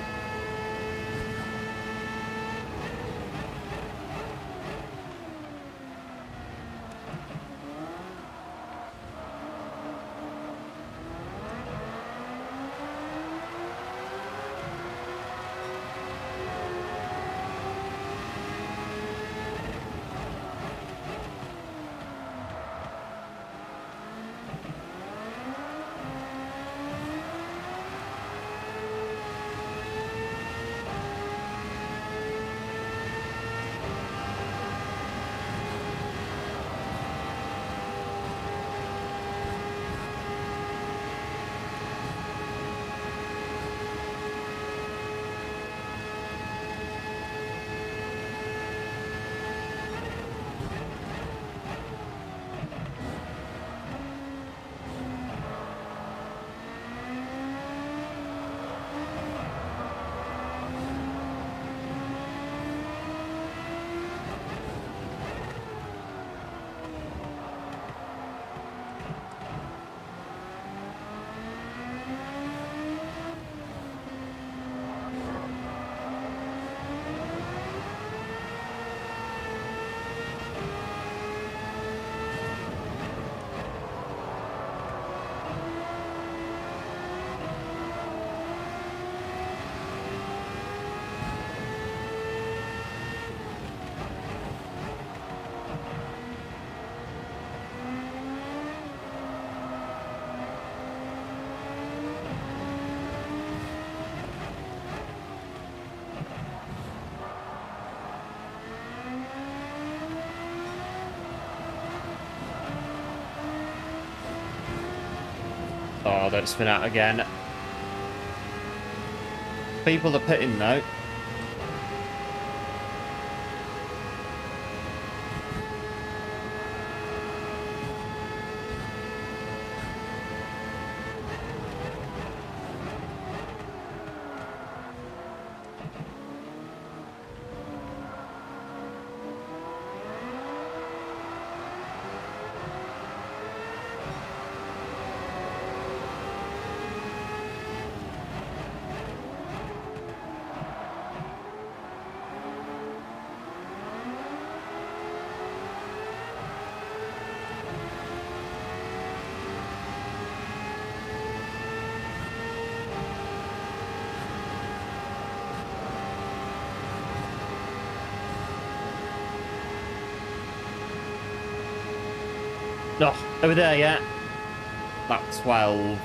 Speaker 2: Oh, don't spin out again. People are pitting though. No, over there yet. Lap 12.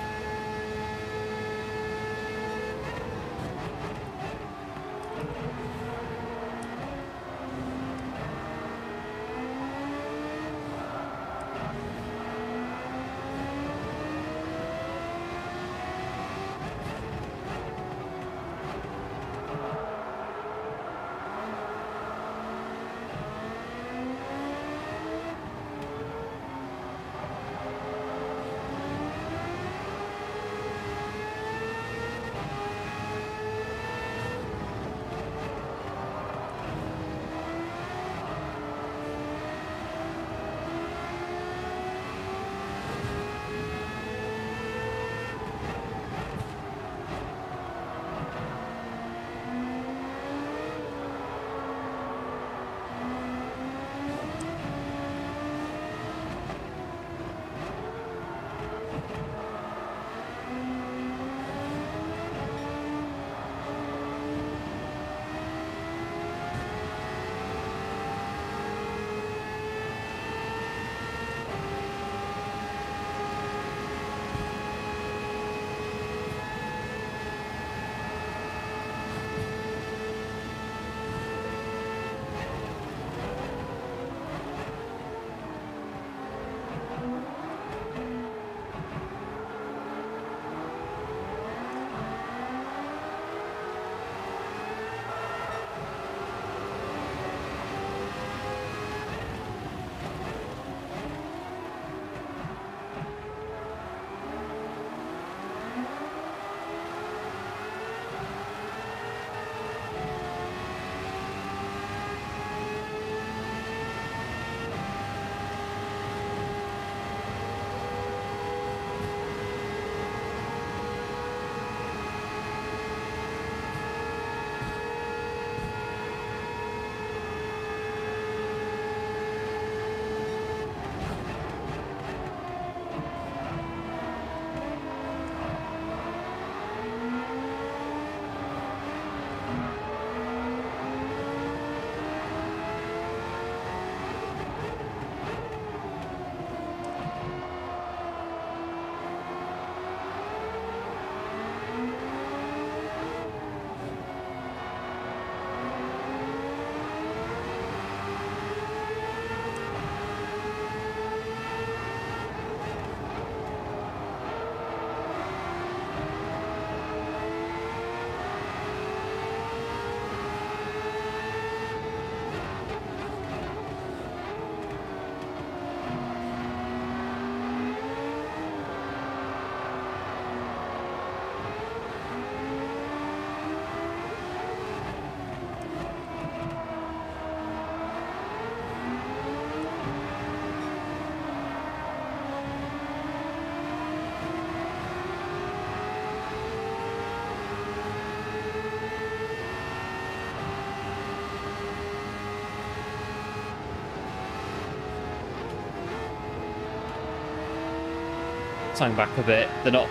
Speaker 2: Time back a bit. They're not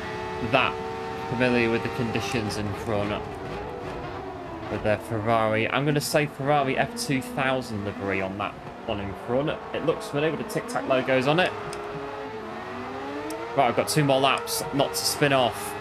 Speaker 2: that familiar with the conditions in front with their Ferrari. I'm going to say Ferrari F2000 livery on that one in front. It looks familiar with the Tic Tac logos on it. Right, I've got 2 more laps not to spin off.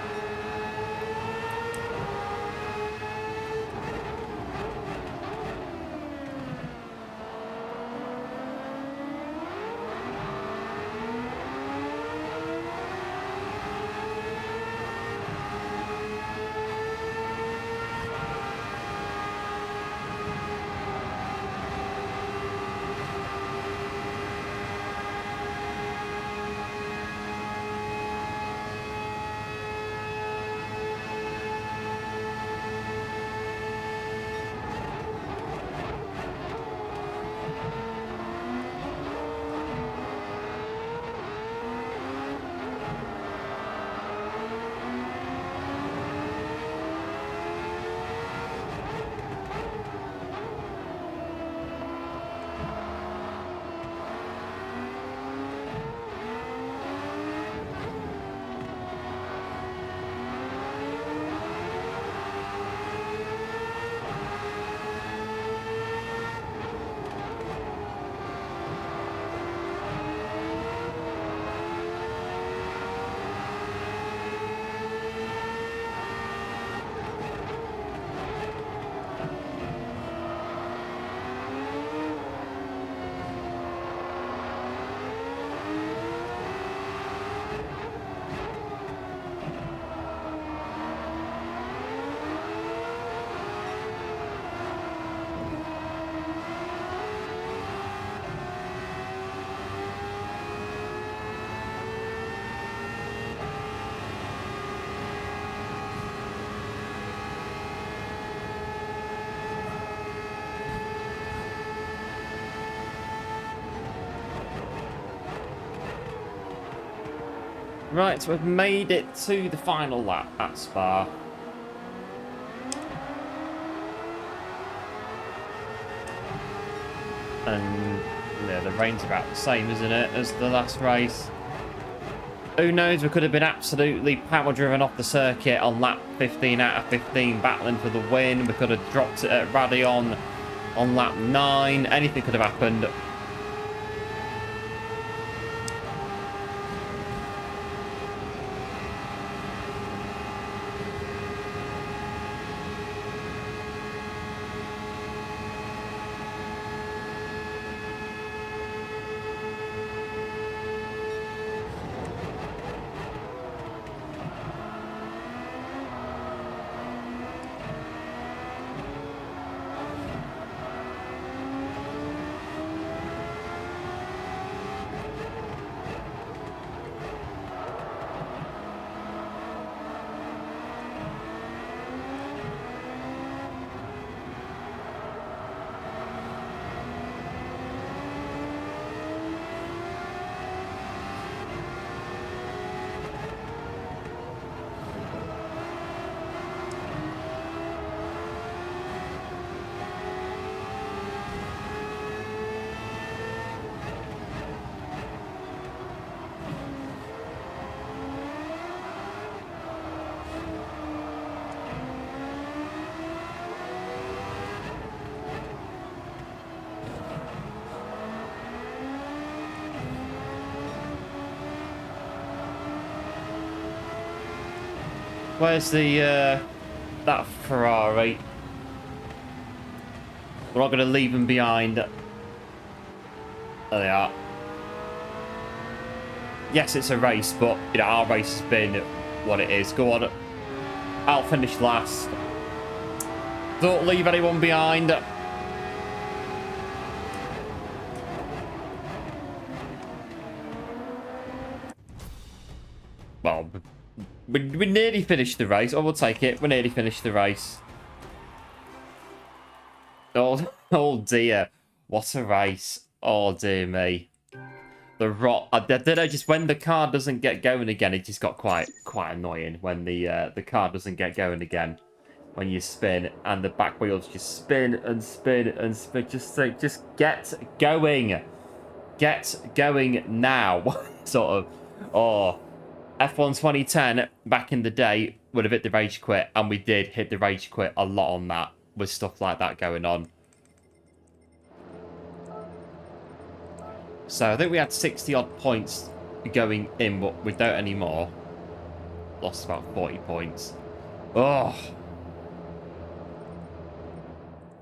Speaker 1: Right, so we've made it to the final lap at Spa. And yeah, the rain's about the same, isn't it, as the last race. Who knows, we could have been absolutely power driven off the circuit on lap 15 out of 15, battling for the win. We could have dropped it at Radion on lap 9. Anything could have happened. Where's the, that Ferrari? We're not going to leave them behind. There they are. Yes, it's a race, but, you know, our race has been what it is. Go on. I'll finish last. Don't leave anyone behind. Well, we nearly finished the race. Oh, we'll take it. We nearly finished the race. Oh dear. What a race. Oh dear me. The rot. I don't know, just when the car doesn't get going again, it just got quite annoying when the car doesn't get going again. When you spin and the back wheels just spin and spin and spin. Just get going. Get going now. Sort of. Oh. F1 2010 back in the day would have hit the rage quit, and we did hit the rage quit a lot on that with stuff like that going on. So I think we had 60 odd points going in, but we don't anymore. Lost about 40 points. Oh,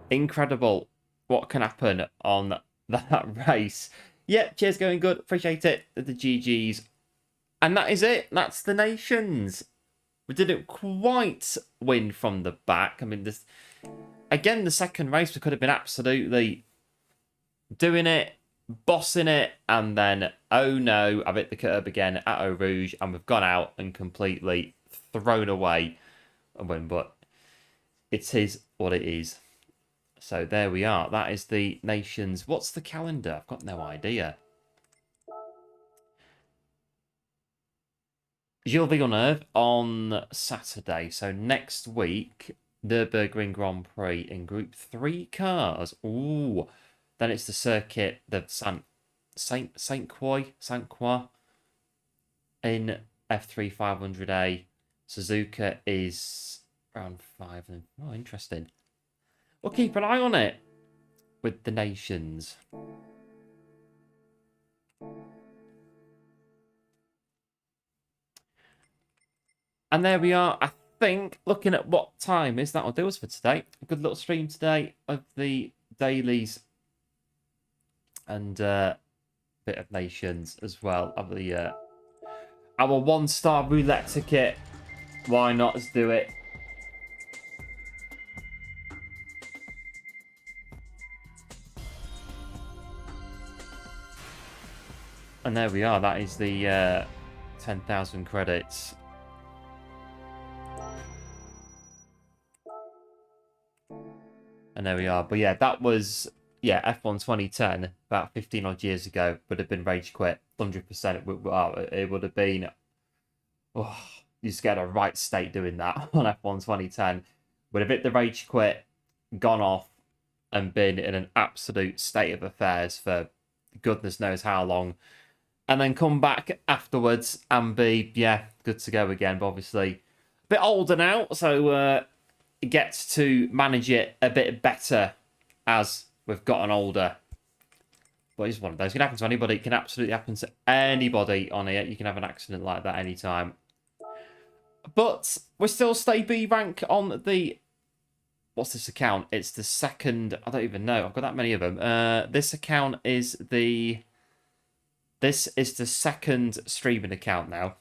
Speaker 1: incredible what can happen on that race. Yeah, cheers, going good. Appreciate it. The GGs. And that is it. That's the nations. We didn't quite win from the back. I mean, this again, the second race, we could have been absolutely doing it, bossing it, and then, oh no, I've hit the curb again at Eau Rouge, and we've gone out and completely thrown away a win. But it is what it is. So there we are. That is the nations. What's the calendar? I've got no idea. Gilles Villeneuve on Saturday. So next week, Nürburgring Grand Prix in Group 3 cars. Ooh. Then it's the circuit, the Saint Croix in F3 500A. Suzuka is round 5. Oh, interesting. We'll keep an eye on it with the nations. And there we are. I think, looking at what time is, that'll do us for today. A good little stream today of the dailies and bit of nations as well. Of the our 1-star roulette ticket. Why not? Let's do it. And there we are. That is the 10,000 credits. And there we are. But yeah, that was, yeah, F1 2010, about 15 odd years ago, would have been rage quit, 100%. It would have been Oh, you just get a right state doing that on F1 2010. Would have hit the rage quit, gone off, and been in an absolute state of affairs for goodness knows how long. And then come back afterwards and be, yeah, good to go again. But obviously, a bit older now, so it gets to manage it a bit better as we've gotten older. But it's one of those. It can happen to anybody. It can absolutely happen to anybody on here. You can have an accident like that anytime. But we still stay B rank on the... What's this account? It's the second... I don't even know. I've got that many of them. This account is the... This is the second streaming account now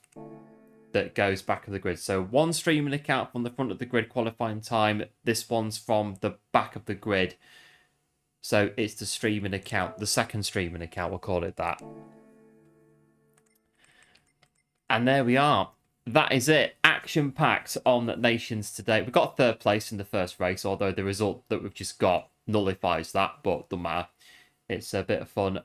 Speaker 1: that goes back of the grid. So one streaming account from the front of the grid qualifying time. This one's from the back of the grid. So it's the streaming account, the second streaming account, we'll call it that. And there we are. That is it. Action-packed on Nations today. We got third place in the first race, although the result that we've just got nullifies that, but doesn't matter. It's a bit of fun,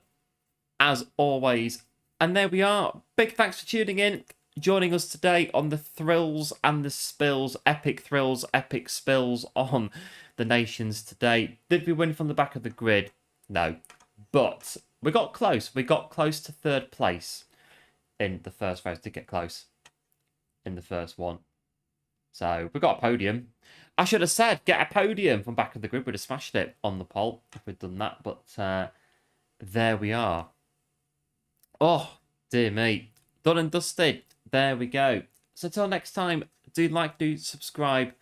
Speaker 1: as always. And there we are. Big thanks for tuning in, joining us today on the thrills and the spills, epic thrills, epic spills on the Nations today. Did we win from the back of the grid? No. But we got close. We got close to third place in the first race. Did get close in the first one. So we got a podium. I should have said get a podium from back of the grid. We'd have smashed it on the pole if we'd done that. But there we are. Oh, dear me. Done and dusted. There we go. So until next time, do like, do subscribe,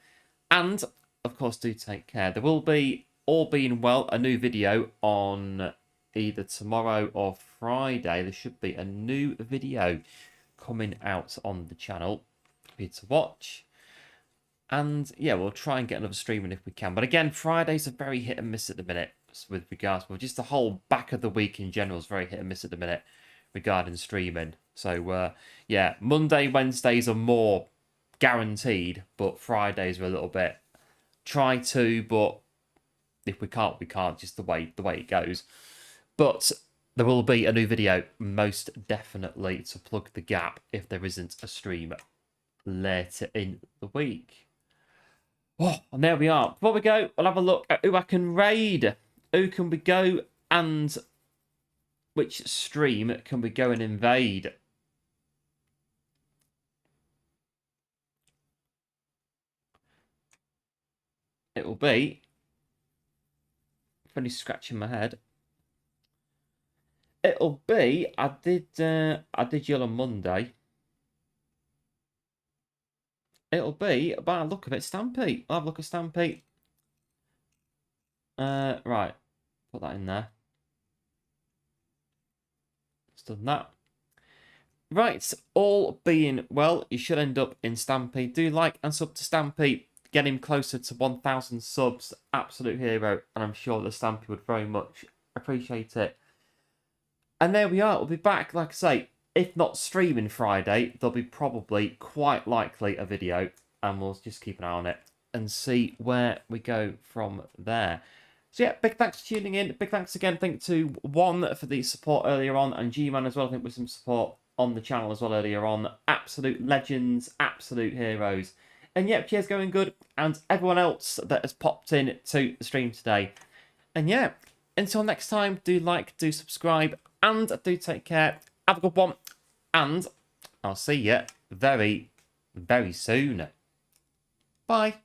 Speaker 1: and of course, do take care. There will be, all being well, a new video on either tomorrow or Friday. There should be a new video coming out on the channel for you to watch. And yeah, we'll try and get another streaming if we can. But again, Fridays are very hit and miss at the minute with regards to just the whole back of the week in general is very hit and miss at the minute regarding streaming. So yeah, Monday, Wednesdays are more guaranteed, but Fridays are a little bit try to, but if we can't, we can't, just the way it goes. But there will be a new video, most definitely, to plug the gap if there isn't a stream later in the week. Oh, and there we are. Before we go, we'll have a look at who I can raid. Who can we go and which stream can we go and invade? It will be, if only scratching my head, it'll be, I did you on Monday. It'll be, by the look of it, Stampy. I'll have a look at Stampy. Right, put that in there. Just done that. Right, all being well, you should end up in Stampy. Do like and sub to Stampy. Get him closer to 1,000 subs. Absolute hero. And I'm sure the Stampy would very much appreciate it. And there we are. We'll be back, like I say, if not streaming Friday, there'll be probably quite likely a video. And we'll just keep an eye on it and see where we go from there. So yeah, big thanks for tuning in. Big thanks again, I think, to One for the support earlier on. And G-Man as well, I think, with some support on the channel as well earlier on. Absolute legends. Absolute heroes. And yep, cheers, going good. And everyone else that has popped in to the stream today. And yeah, until next time, do like, do subscribe, and do take care. Have a good one. And I'll see you very, very soon. Bye.